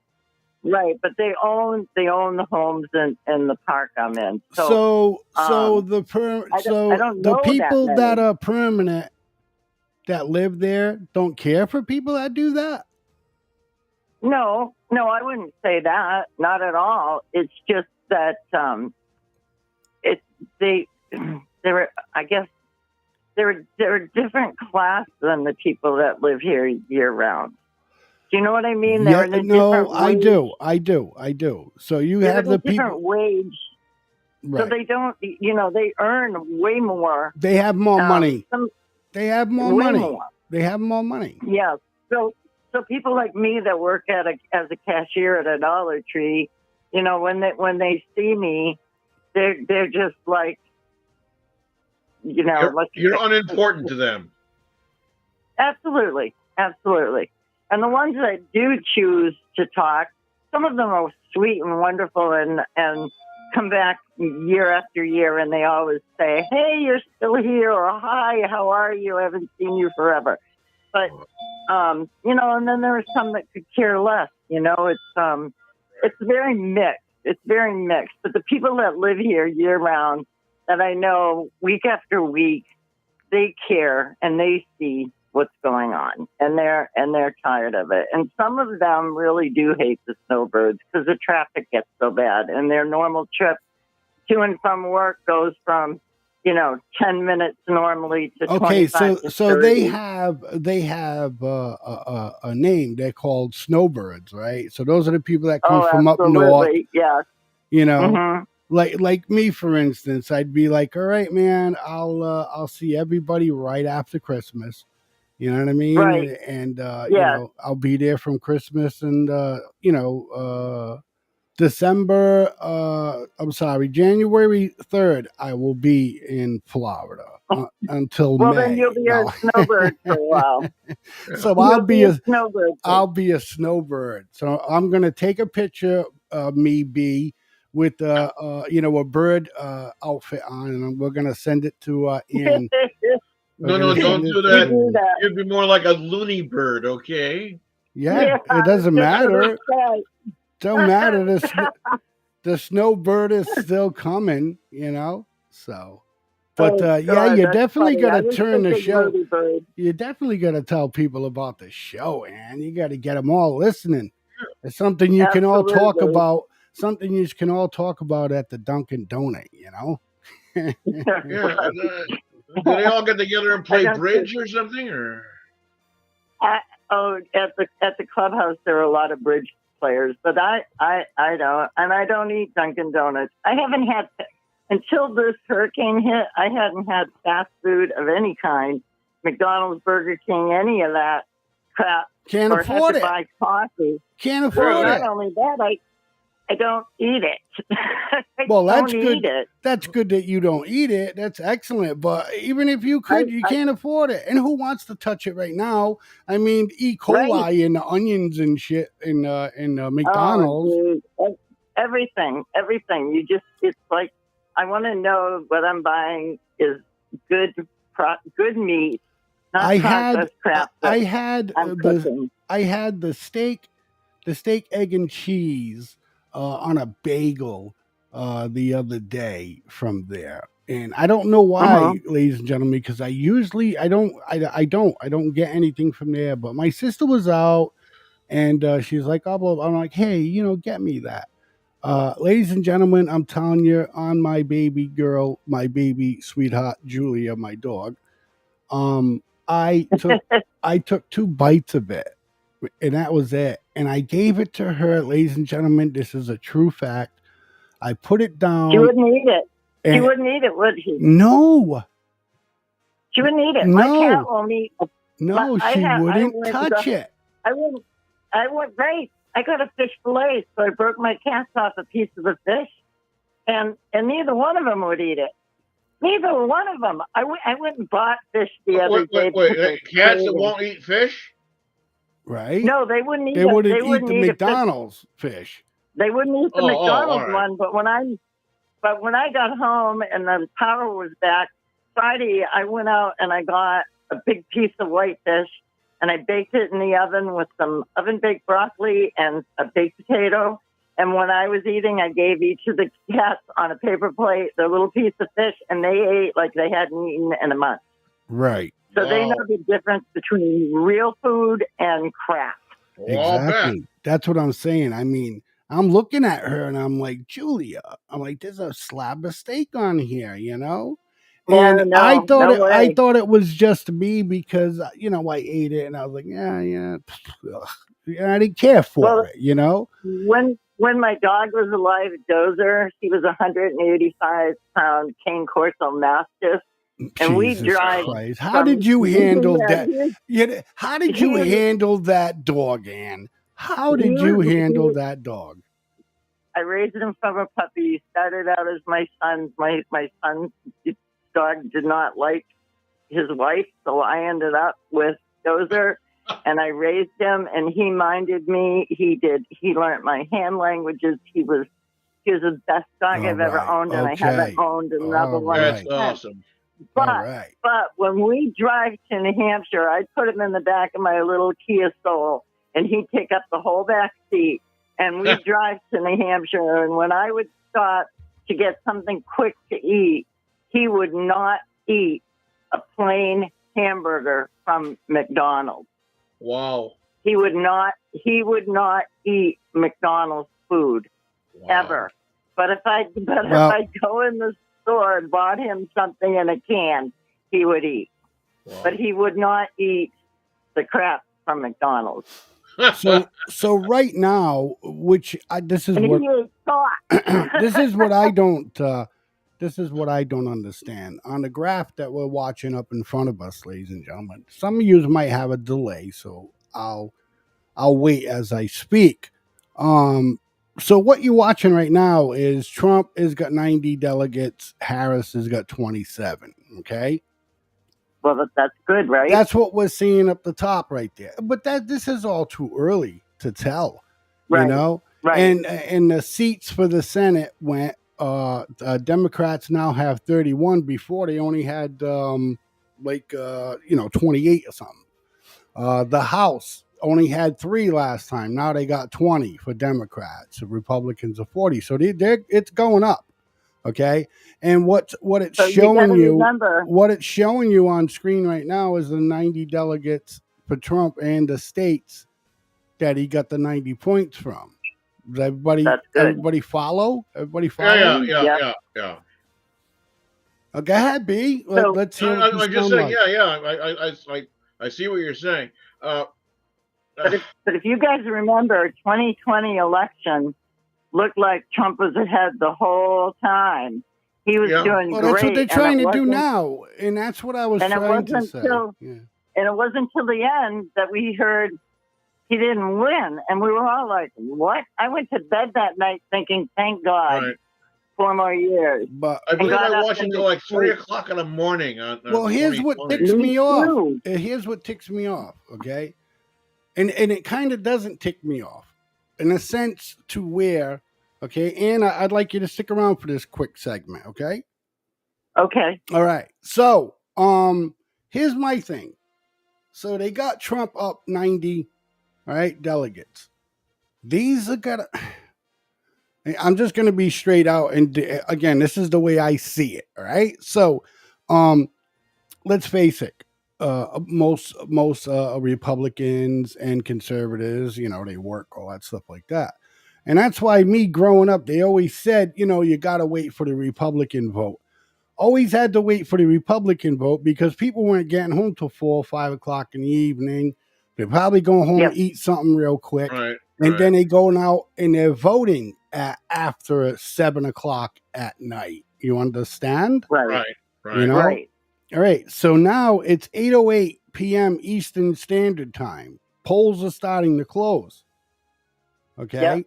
Right, but they own the homes in the park I'm in. So I don't the know people that that many. are permanent that live there don't care for people that do that. No, I wouldn't say that. Not at all. It's just that they're a different class than the people that live here year round. Do you know what I mean? They're in a different wage. I do. So you They're have in a the different people. wage. Right. So they don't, they earn way more. They have more money. They have more way money. more. They have more money. Yeah. So people like me that work as a cashier at a Dollar Tree, when they see me, they're just like, You're unimportant to them. Absolutely. And the ones that do choose to talk, some of them are sweet and wonderful and come back year after year, and they always say, "Hey, you're still here," or "Hi, how are you? I haven't seen you forever." But you know, and then there are some that could care less. You know, it's very mixed. It's very mixed. But the people that live here year round, that I know week after week, they care and they see what's going on, and they're tired of it. And some of them really do hate the snowbirds because the traffic gets so bad, and their normal trip to and from work goes from 10 minutes normally to 25 to so 30. they have a name. They're called snowbirds, right? So those are the people that come from up north. Yes. You know, Mhm. like me, for instance, I'd be like, all right, man, I'll see everybody right after Christmas. You know what I mean? Right. And you Yeah. know, I'll be there from Christmas and December. I'm sorry, January 3rd. I will be in Florida until Well, May. then you'll be No. a snowbird for a while. So You'll be a snowbird. I'll be a snowbird. So I'm gonna take a picture of me with a bird outfit on, and we're gonna send it to Ann. No, don't do that. You'd be more like a loony bird, okay? Yeah, it doesn't matter. Don't matter. The snowbird is still coming, you know. So, but yeah, you definitely got to turn the show. You definitely got to tell people about the show, man. You got to get them all listening. It's something you can all talk about. Something you can all talk about at the Dunkin' Donut, you know. Yeah. Do they all get together and play bridge or something, or? At the clubhouse there are a lot of bridge players, but I don't, and I don't eat Dunkin' Donuts. I haven't had until this hurricane hit. I hadn't had fast food of any kind, McDonald's, Burger King, any of that crap. Can't or afford had to it. Buy coffee. Can't afford well, it. Not only that, I don't eat it. Well, that's don't good. Eat it. That's good that you don't eat it. That's excellent. But even if you could, you can't afford it. And who wants to touch it right now? I mean, E. coli and the onions and shit in McDonald's. Oh, dude. Everything. It's like, I want to know what I'm buying is good meat. Not I had crap I had cooking. the steak, egg and cheese on a bagel the other day from there, and I don't know why, ladies and gentlemen, because I usually I don't get anything from there. But my sister was out, and she's like, "Oh," I'm like, "Hey, get me that." Ladies and gentlemen, I'm telling you, on my baby girl, my baby sweetheart Julia, my dog. I took 2 bites of it, and that was it. And I gave it to her, ladies and gentlemen. This is a true fact. I put it down. She wouldn't eat it. She wouldn't eat it, would she? No. She wouldn't eat it. No. My cat won't eat it. No, she wouldn't touch it. I wouldn't. Right. I got a fish fillet, so I broke my cats off a piece of the fish, and neither one of them would eat it. Neither one of them. I went and bought fish the other day. Wait. Cats that won't eat fish? Right? No, they wouldn't eat it. They wouldn't eat the McDonald's fish. They wouldn't eat the McDonald's right. one. But when I got home and the power was back Friday, I went out and I got a big piece of whitefish and I baked it in the oven with some oven baked broccoli and a baked potato. And when I was eating, I gave each of the cats on a paper plate their little piece of fish, and they ate like they hadn't eaten in a month. Right. So they know the difference between real food and crap. Exactly. That's what I'm saying. I mean, I'm looking at her and I'm like, Julia, there's a slab of steak on here, And I thought it was just me because I ate it and I was like, yeah. I didn't care for it, When my dog was alive, Dozer, he was 185-pound Cane Corso Mastiff, and we drive. Christ. How did you handle that? How did you handle that dog, Ann? How did you handle that dog? I raised him from a puppy. He started out as my son. My son's dog did not like his wife, so I ended up with Dozer. and I raised him, and he minded me. He learned my hand languages. He was the best dog I've ever owned, and I haven't owned another one. That's awesome. But when we drive to New Hampshire, I'd put him in the back of my little Kia Soul, and he'd take up the whole back seat. And we'd drive to New Hampshire, and when I would stop to get something quick to eat, he would not eat a plain hamburger from McDonald's. Wow. He would not eat McDonald's food ever. But if I go in the store and bought him something in a can, he would eat. Wow. But he would not eat the crap from McDonald's. So right now, this is what I don't understand. On the graph that we're watching up in front of us, ladies and gentlemen, some of you might have a delay, so I'll wait as I speak. So what you're watching right now is Trump has got 90 delegates, Harris has got 27. Okay. Well, that's good, right? That's what we're seeing up the top right there. But this is all too early to tell, right. You know? Right. And the seats for the Senate went, Democrats now have 31. Before they only had 28 or something. The House only had 3 last time. Now they got 20 for Democrats. The Republicans are 40. So it's going up. Okay, and what it's showing you, what it's showing you on screen right now is the 90 delegates for Trump and the states that he got the 90 points from. Does everybody follow? Everybody follow? Yeah. Go ahead, B. Let's hear. I'm just saying, I see what you're saying. But if you guys remember, 2020 election looked like Trump was ahead the whole time. He was doing great. That's what they're trying to do now, and that's what I was trying to say. And it wasn't until the end that we heard he didn't win, and we were all like, "What?" I went to bed that night thinking, "Thank God, 4 more years." But I believe I watched until like 3 o'clock in the morning. Here's what ticks me off. Here's what ticks me off. Okay, and it kind of doesn't tick me off. In a sense to where, okay, and I'd like you to stick around for this quick segment, okay? Okay. All right. So, here's my thing. So they got Trump up 90, all right, delegates. These are gonna. I'm just gonna be straight out, and again, this is the way I see it. All right. So, let's face it. Most Republicans and conservatives, they work, all that stuff like that. And that's why me growing up, they always said, you got to wait for the Republican vote. Always had to wait for the Republican vote because people weren't getting home till 4 or 5 o'clock in the evening. They're probably going home and eat something real quick. Right. Then they go out and they're voting after 7 o'clock at night. You understand? Right. Right. All right, so now it's 8:08 p.m. Eastern Standard Time. Polls are starting to close. Okay?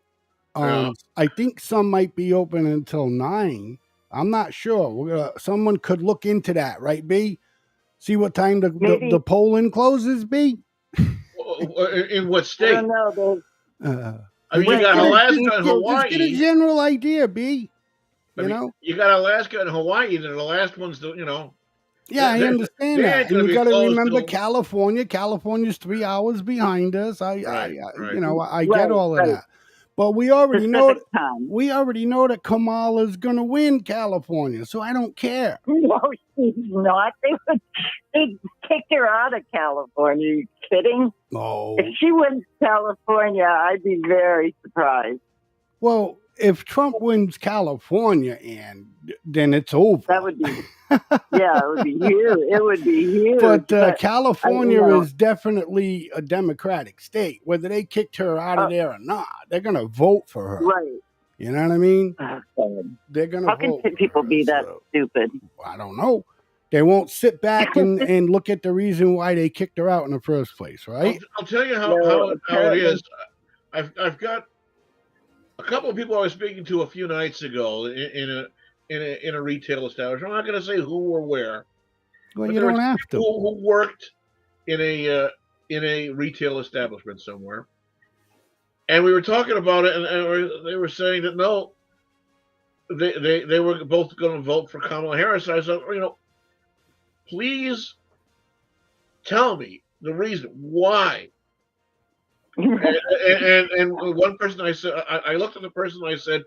I think some might be open until 9. I'm not sure. Someone could look into that, right, B? See what time the polling closes, B? In what state? I don't know. You got Alaska and Hawaii. Just get a general idea, B. You got Alaska and Hawaii. They're the last ones to, Yeah, I understand that. And you got to remember California. California's 3 hours behind us. I get all of that. But we already know that Kamala's going to win California, so I don't care. No, she's not. They kicked her out of California. Are you kidding? No. If she wins California, I'd be very surprised. Well, if Trump wins California, then it's over. That would be, it would be huge. It would be huge. But California is definitely a Democratic state. Whether they kicked her out of there or not, they're going to vote for her. Right. You know what I mean? They're going to vote. How can people be that stupid? I don't know. They won't sit back and look at the reason why they kicked her out in the first place, right? I'll tell you how it is. I've got a couple of people I was speaking to a few nights ago in a retail establishment. I'm not going to say who or where. Well, you don't have to. Who worked in in a retail establishment somewhere, and we were talking about it, and they were saying that no, they were both going to vote for Kamala Harris. I said, please tell me the reason why. and one person I said, I looked at the person and I said,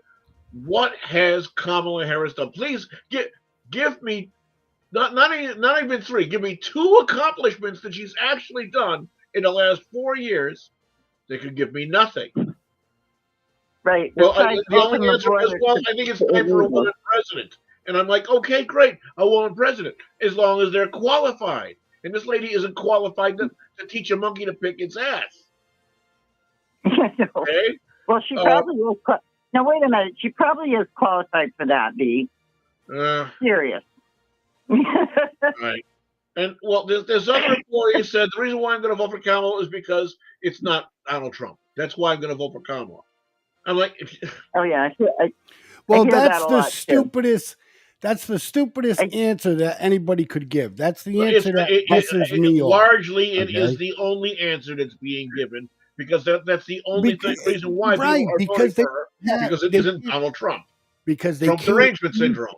what has Kamala Harris done? Please give me not even three. Give me two accomplishments that she's actually done in the last 4 years. They could give me nothing. Right. Well, the only answer was, well, I think it's time for a woman president. And I'm like, okay, great, a woman president, as long as they're qualified. And this lady isn't qualified to teach a monkey to pick its ass. Okay? Well, she probably is. Now, wait a minute. She probably is qualified for that, B. Serious. Right. And, well, there's other employees said the reason why I'm going to vote for Kamala is because it's not Donald Trump. That's why I'm going to vote for Kamala. I'm like, oh, yeah. Well, that's the stupidest. That's the stupidest answer that anybody could give. That's the answer that pisses me off. Largely, it is the only answer that's being given because that's the only reason why people are voting for her, because it isn't Donald Trump. Because they Trump's derangement syndrome.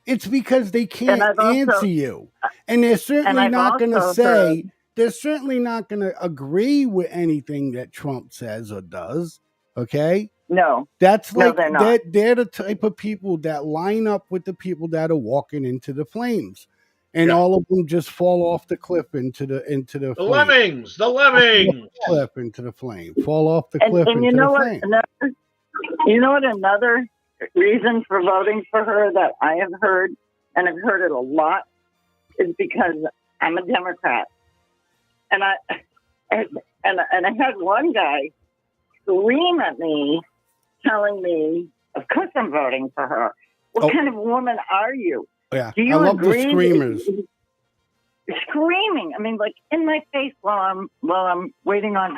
It's because they can't answer you, and they're certainly not going to say. They're certainly not going to agree with anything that Trump says or does. Okay. No, that's like they're not. They're the type of people that line up with the people that are walking into the flames, and all of them just fall off the cliff into the lemmings, the lemmings, cliff into the flame, fall off the cliff into the flame. You know what? Another reason for voting for her that I have heard, and I've heard it a lot, is because I'm a Democrat, and I had one guy scream at me, telling me, "Of course I'm voting for her. What kind of woman are you? Yeah, do you I love agree the screamers." Screaming, I mean, like in my face while I'm waiting on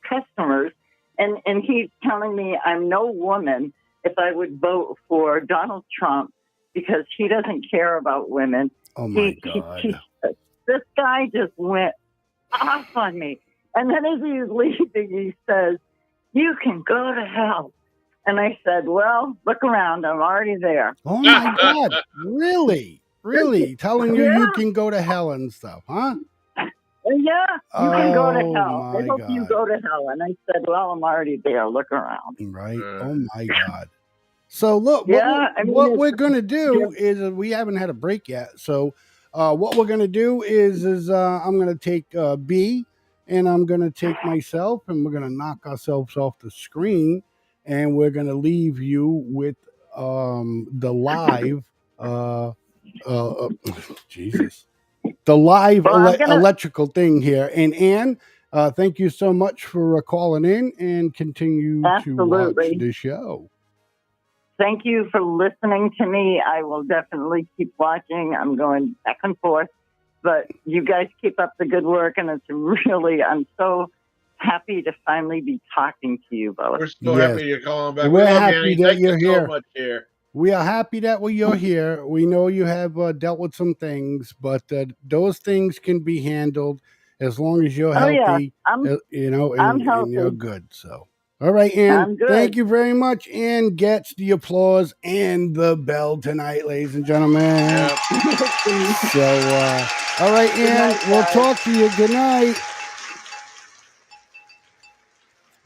customers, and he's telling me I'm no woman if I would vote for Donald Trump because he doesn't care about women. Oh my God! This guy just went off on me, and then as he's leaving, he says, "You can go to hell." And I said, "Well, look around. I'm already there." Oh my God! Really? Really? Telling you can go to hell and stuff, huh? Yeah, you can go to hell. My I hope you go to hell. And I said, "Well, I'm already there. Look around." Right? Oh my God! So look, Yeah, what we're gonna do is we haven't had a break yet. So what we're gonna do is I'm gonna take B. And I'm going to take myself and we're going to knock ourselves off the screen and we're going to leave you with the live, Jesus, the live electrical thing here. And Ann, thank you so much for calling in and continue to watch the show. Thank you for listening to me. I will definitely keep watching. I'm going back and forth. But you guys keep up the good work, and it's really, I'm so happy to finally be talking to you both. We're so happy you're calling back. We're happy that you're here. So much here. We are happy that you're here. We know you have dealt with some things, but those things can be handled as long as you're healthy. I'm and you're good. So, all right, Ann. Thank you very much. Ann gets the applause and the bell tonight, ladies and gentlemen. Yep. So, all right, Ann, we'll talk to you. Good night.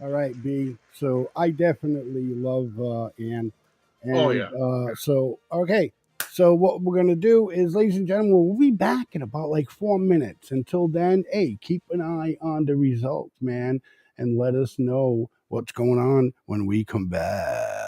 All right, B. So I definitely love Ann. And, so, okay. So what we're going to do is, ladies and gentlemen, we'll be back in about like 4 minutes. Until then, hey, keep an eye on the results, man, and let us know what's going on when we come back.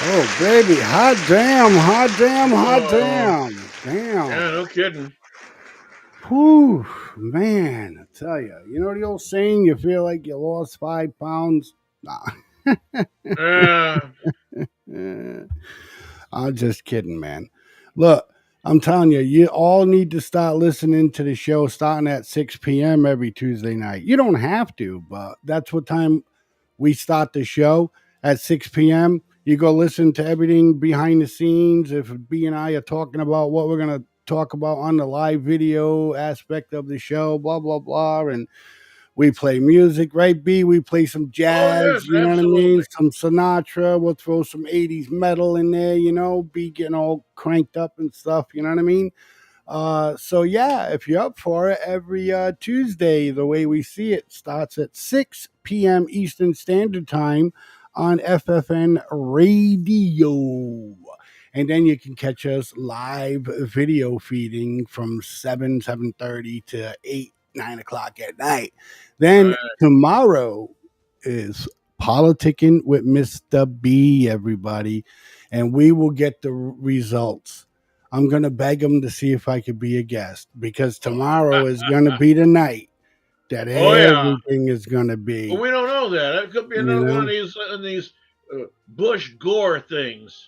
Oh, baby. Hot damn, hot damn, hot Oh. damn. Damn. Yeah, no kidding. Whew, man, I tell you. You know the old saying, you feel like you lost 5 pounds? Nah. I'm just kidding, man. Look, I'm telling you, you all need to start listening to the show starting at 6 p.m. every Tuesday night. You don't have to, but that's what time we start the show at 6 p.m. You go listen to everything behind the scenes. If B and I are talking about what we're going to talk about on the live video aspect of the show, blah, blah, blah. And we play music, right, B? We play some jazz, yes, you know what I absolutely. mean? Some Sinatra. We'll throw some 80s metal in there, you know, B getting all cranked up and stuff, you know what I mean? So, yeah, if you're up for it, every Tuesday, the way we see it, starts at 6 p.m. Eastern Standard Time on FFN Radio. And then you can catch us live video feeding from 7:30 to 8, 9 o'clock at night. Then tomorrow is Politicking with Mr. B, everybody. And we will get the results. I'm going to beg him to see if I could be a guest because tomorrow is going to be the night that everything is going to be. Well, we don't know that. It could be another one of these Bush Gore things.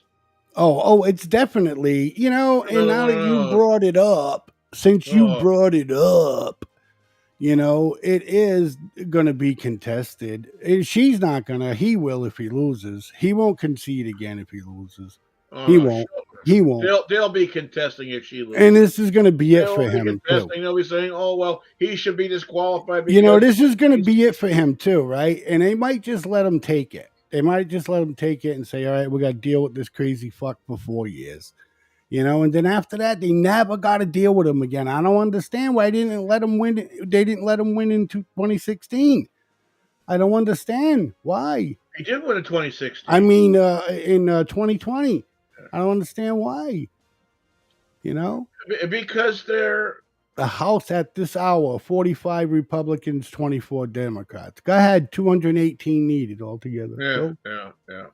Oh, it's definitely, you know, and now that you brought it up, since you brought it up, you know, it is going to be contested. She's not going to. He will if he loses. He won't concede again if he loses. He won't. Sure. He won't. They'll be contesting if she loses. And this is going to be it They'll for be him, too. contesting. They'll be saying, oh, well, he should be disqualified. You know, this is going to be it for him, too, right? And they might just let him take it. They might just let him take it and say, all right, we got to deal with this crazy fuck for 4 years. You know, and then after that, they never got to deal with him again. I don't understand why they didn't let him win. They didn't let him win in 2016. I don't understand why. He did win in 2016. I mean, in 2020. I don't understand why. You know? Because they're... The House at this hour, 45 Republicans, 24 Democrats. Go ahead, 218 needed altogether. Yeah.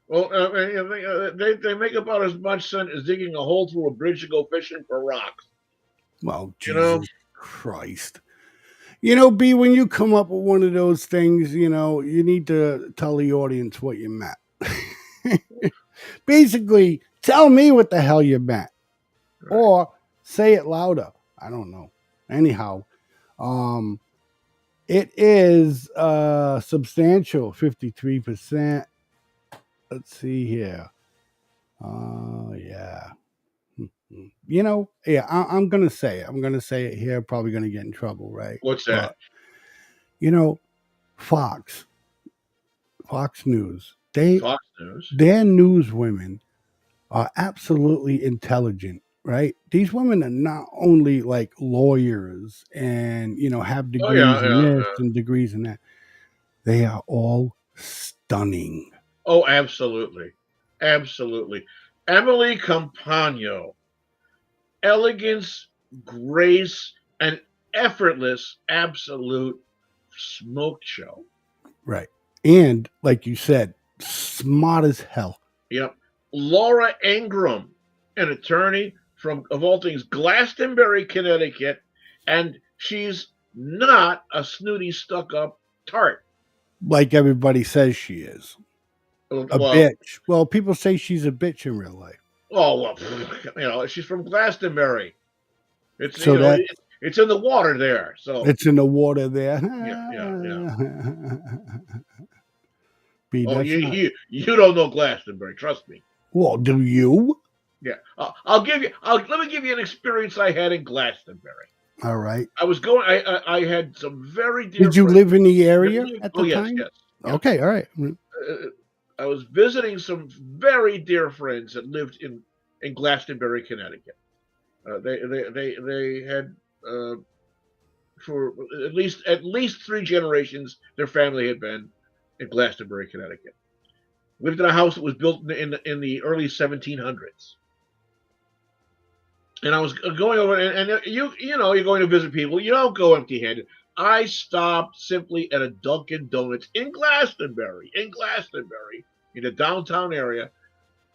Well, they make about as much sense as digging a hole through a bridge to go fishing for rocks. Well, Jesus Christ. You know, B, when you come up with one of those things, you know, you need to tell the audience what you meant. Basically, tell me what the hell you meant. Right. Or say it louder. I don't know. Anyhow, it is substantial, 53%. Let's see here. Yeah. You know, yeah, I'm going to say it. I'm going to say it here. Probably going to get in trouble, right? What's that? But, you know, Fox News. Their newswomen are absolutely intelligent, right? These women are not only like lawyers and, you know, have degrees in this and degrees in that. They are all stunning. Oh, absolutely. Absolutely. Emily Compagno. Elegance, grace, and effortless absolute smoke show. Right. And like you said, smart as hell. Yep. Laura Ingram, an attorney from, of all things, Glastonbury, Connecticut, and she's not a snooty, stuck-up tart. Like everybody says she is. A bitch. Well, people say she's a bitch in real life. Oh, well, you know, she's from Glastonbury. It's, so you know, it's in the water there. So it's in the water there. Yeah. B, you don't know Glastonbury, trust me. Well, do you? Yeah, let me give you an experience I had in Glastonbury. All right. I was going. I had some very dear. Did you live in the area at the yes, time? Yes. Okay. All right. I was visiting some very dear friends that lived in Glastonbury, Connecticut. They had for at least 3 generations their family had been in Glastonbury, Connecticut. Lived in a house that was built in the early 1700s. And I was going over, and you know, you're going to visit people. You don't go empty-handed. I stopped simply at a Dunkin' Donuts in Glastonbury, in the downtown area.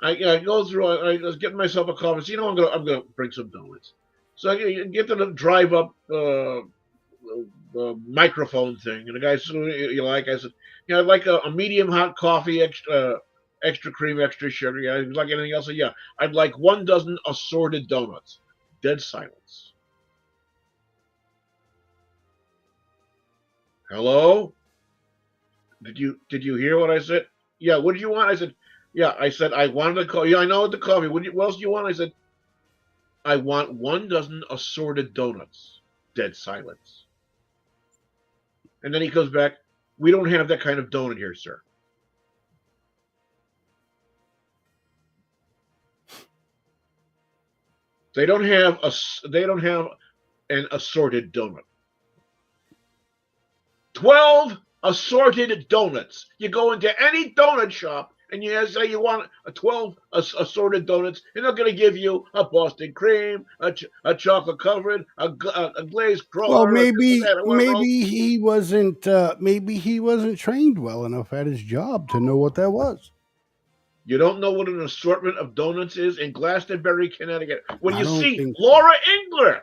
I go through. I was getting myself a coffee. So, I'm gonna bring some donuts. So I get to the drive up the microphone thing, and the guy said, "You like?" I said, "I'd like a medium hot coffee, extra cream, extra sugar. Yeah, like anything else?" I said, "Yeah, I'd like 1 dozen assorted donuts." Dead silence. Hello? Did you hear what I said? Yeah. What did you want? I said, yeah. I said I wanted a coffee. Yeah, I know what the coffee. What else do you want? I said, I want 1 dozen assorted donuts. Dead silence. And then he comes back. We don't have that kind of donut here, sir. They don't have an assorted donut. 12 assorted donuts. You go into any donut shop and you say you want 12 assorted donuts, and they're going to give you a Boston cream, a chocolate covered, a glazed crawler. Well, maybe he wasn't trained well enough at his job to know what that was. You don't know what an assortment of donuts is in Glastonbury, Connecticut. When you see Laura Ingraham,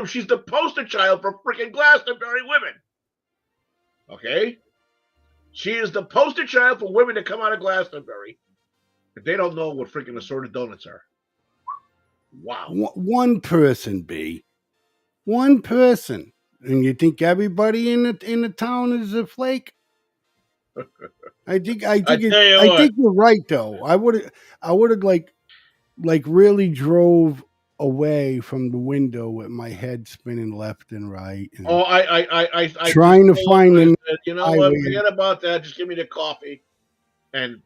she's the poster child for freaking Glastonbury women. Okay? She is the poster child for women that come out of Glastonbury. But they don't know what freaking assorted donuts are. Wow. One person, B. One person. And you think everybody in the town is a flake? I think you're right though. I would have like really drove away from the window with my head spinning left and right. And I trying to find the. You know what? Forget about that. Just give me the coffee, and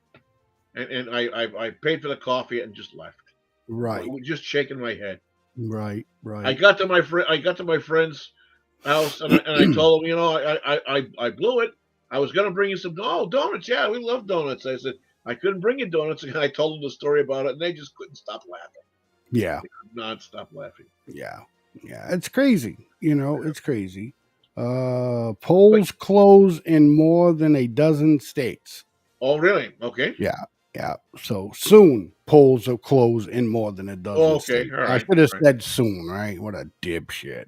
I paid for the coffee and just left. Right. Just shaking my head. Right. I got to my friend's house and I told him, I blew it. I was gonna bring you some donuts. Yeah, we love donuts. I said I couldn't bring you donuts, and I told them the story about it, and they just couldn't stop laughing. Yeah. They could not stop laughing. Yeah. It's crazy. It's crazy. Polls close in more than a dozen states. Oh, really? Okay. Yeah. So soon, polls will close in more than a dozen states. All right. I should have said soon, right? What a dipshit,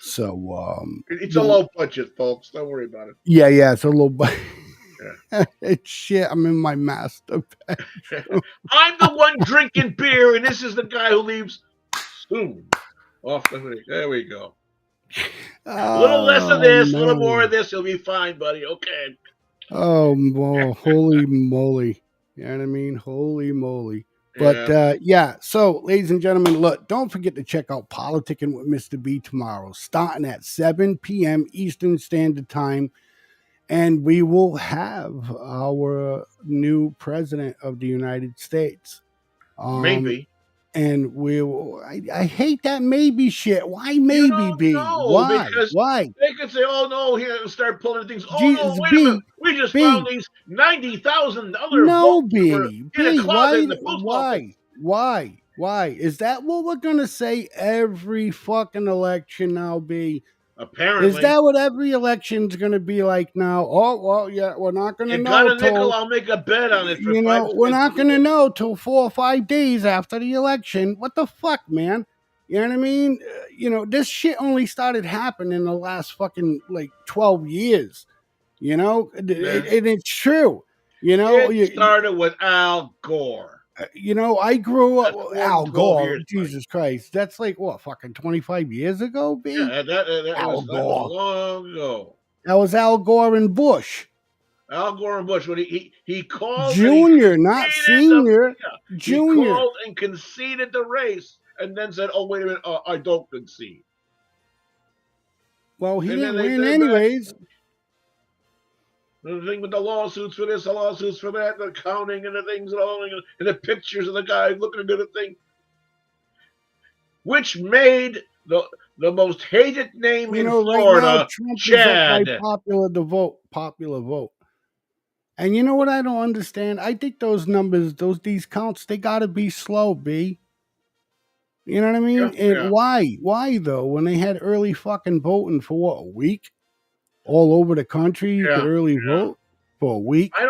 So it's a low budget, folks. Don't worry about it. Yeah, it's a little budget. It's shit. I'm in my master bedroom. I'm the one drinking beer, and this is the guy who leaves soon. Off the hook. There we go. A little less of this, a little more of this. You'll be fine, buddy. Okay. Oh, well, holy moly. You know what I mean? Holy moly. But so ladies and gentlemen, look, don't forget to check out Politicking with Mr. B tomorrow, starting at 7 p.m. Eastern Standard Time. And we will have our new president of the United States. Maybe. And I hate that maybe shit.Hy maybe be? Why? Why? They could say, "Oh no," here and start pulling things. Oh no, wait a minute. We just found these 90,000 other votes in a closet in the post office. Why? Is that what we're gonna say every fucking election now? B? Apparently. Is that what every election's going to be like now? Oh, well, yeah, we're not going to know. You got a nickel, I'll make a bet on it. We're not going to know till 4 or 5 days after the election. What the fuck, man? You know what I mean? This shit only started happening in the last fucking 12 years. And it's true. It started with Al Gore. I grew up with Al Gore. Jesus Christ. That's fucking 25 years ago, B? Yeah, that was long ago. That was Al Gore and Bush. Al Gore and Bush, when he called... Junior, not senior. Junior. He called and conceded the race and then said, oh, wait a minute, I don't concede. Well, he didn't win anyways. The thing with the lawsuits for this, the lawsuits for that, the counting and the things and all, and the pictures of the guy looking at the thing, which made the most hated name in Florida, right now, Trump Chad. Is up by popular vote. And you know what I don't understand? I think those numbers, these counts, they got to be slow, B. You know what I mean? And why? Why though? When they had early fucking voting for a week? All over the country, you could early vote. for a week. I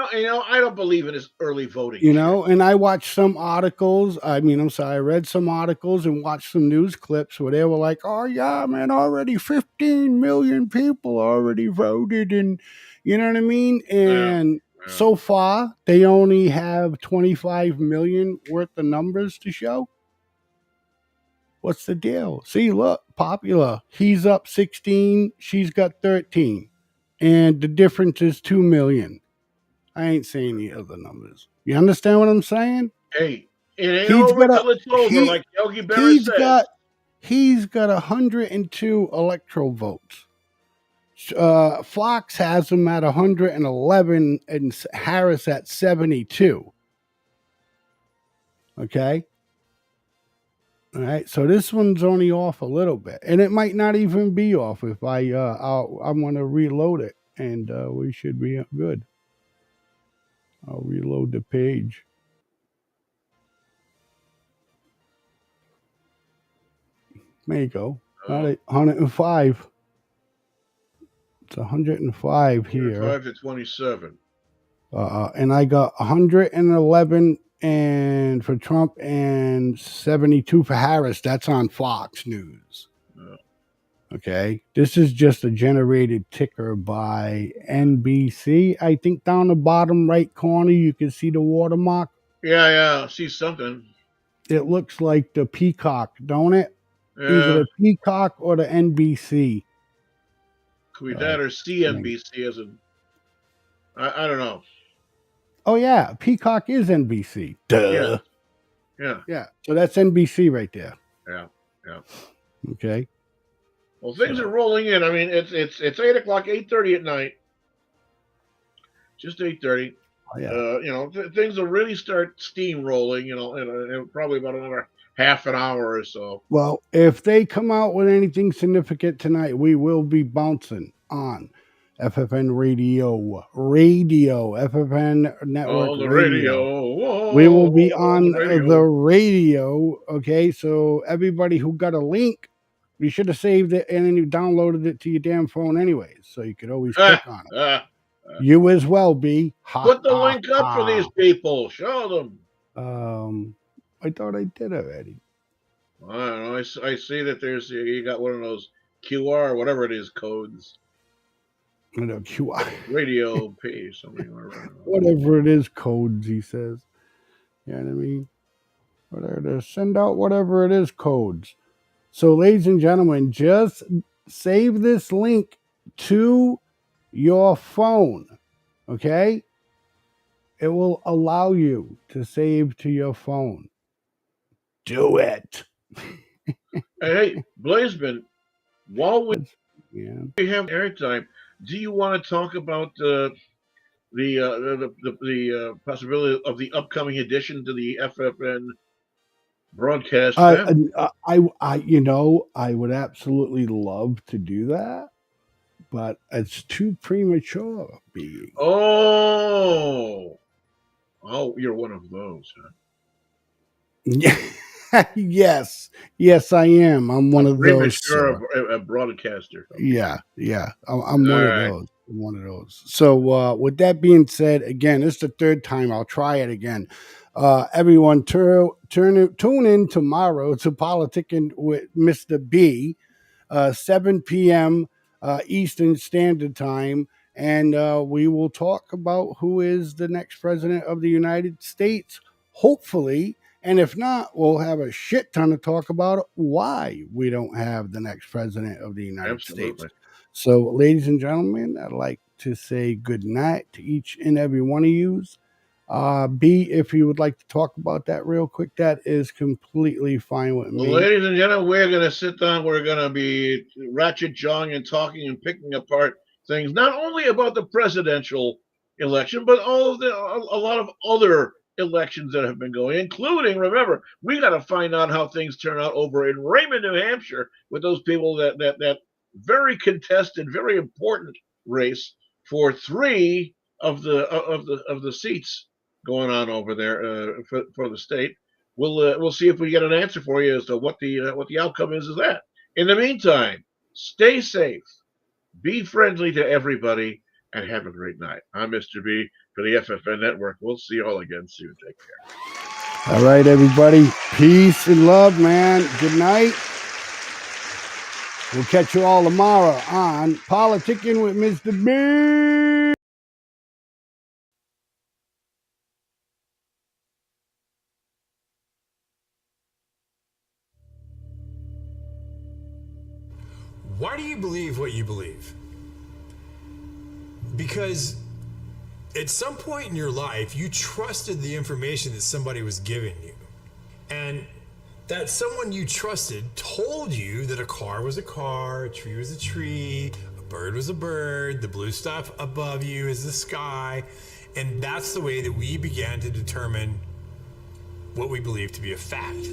don't believe in this early voting. You know, and I watched some articles. I read some articles and watched some news clips where they were like, oh, yeah, man, already 15 million people already voted. And you know what I mean? And so far, they only have 25 million worth of numbers to show. What's the deal? See, look, popular. He's up 16. She's got 13. And the difference is 2 million. I ain't saying the other numbers. You understand what I'm saying? Hey, it ain't over till it's over, like Yogi Berra said. He's got 102 electoral votes. Fox has him at 111 and Harris at 72. Okay? All right, so this one's only off a little bit, and it might not even be off if I'm going to reload it, and we should be good. I'll reload the page. There you go. 105. It's 105 here. 105 to 27. And I got 111 and for Trump and 72 for Harris. That's on Fox News. Okay. This is just a generated ticker by NBC. I think down the bottom right corner, you can see the watermark. Yeah. I see something. It looks like the peacock, don't it? Yeah. Either the peacock or the NBC. Could be that or CNBC as in, I don't know. Oh, yeah. Peacock is NBC. Duh. Yeah. So that's NBC right there. Yeah. Okay. Well, things are rolling in. I mean, it's 8 o'clock, 8:30 at night. Just 8:30. Oh, yeah. Things will really start steamrolling, in probably about another half an hour or so. Well, if they come out with anything significant tonight, we will be bouncing on FFN Radio, FFN Network. Oh, the radio. Whoa, we will be on the radio. Okay, so everybody who got a link, you should have saved it and then you downloaded it to your damn phone anyways, so you could always click on it. You as well, B. Put the link up for these people. Show them. I thought I did already. I don't know. I see that you got one of those QR, whatever it is, codes. I know, QR. Radio page, something. Whatever it is, codes, he says. You know what I mean? Whatever it is, send out whatever it is, codes. So, ladies and gentlemen, just save this link to your phone, okay? It will allow you to save to your phone. Do it. Hey, Blazeman, while we have airtime, do you want to talk about the possibility of the upcoming addition to the FFN broadcast? I would absolutely love to do that, but it's too premature. Oh, you're one of those, huh? Yeah. Yes, I am. I'm one of those. A broadcaster. Yeah. I'm one of those. So, with that being said, again, it's the third time. I'll try it again. Everyone, tune in tomorrow to Politicking with Mr. B, 7 p.m. Eastern Standard Time, and we will talk about who is the next president of the United States, hopefully. And if not, we'll have a shit ton to talk about why we don't have the next president of the United States. So, ladies and gentlemen, I'd like to say good night to each and every one of yous. B, if you would like to talk about that real quick, that is completely fine with me. Ladies and gentlemen, we're going to sit down. We're going to be ratchet jawing and talking and picking apart things, not only about the presidential election, but a lot of other elections that have been going, including, remember, we got to find out how things turn out over in Raymond, New Hampshire, with those people that very contested, very important race for 3 of the seats going on over there for the state. We'll see if we get an answer for you as to what the outcome is of that. In the meantime, stay safe, be friendly to everybody, and have a great night. I'm Mr. B for the FFN Network. We'll see you all again soon. Take care. All right, everybody. Peace and love, man. Good night. We'll catch you all tomorrow on Politicking with Mr. B. Why do you believe what you believe? Because at some point in your life, you trusted the information that somebody was giving you. And that someone you trusted told you that a car was a car, a tree was a tree, a bird was a bird, the blue stuff above you is the sky. And that's the way that we began to determine what we believe to be a fact.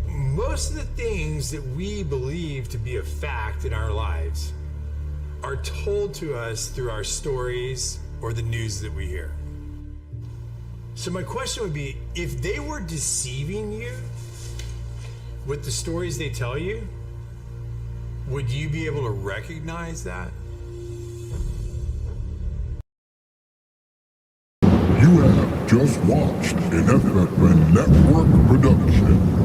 Most of the things that we believe to be a fact in our lives are told to us through our stories or the news that we hear. So my question would be, if they were deceiving you with the stories they tell you, would you be able to recognize that? You have just watched an FFN Network production.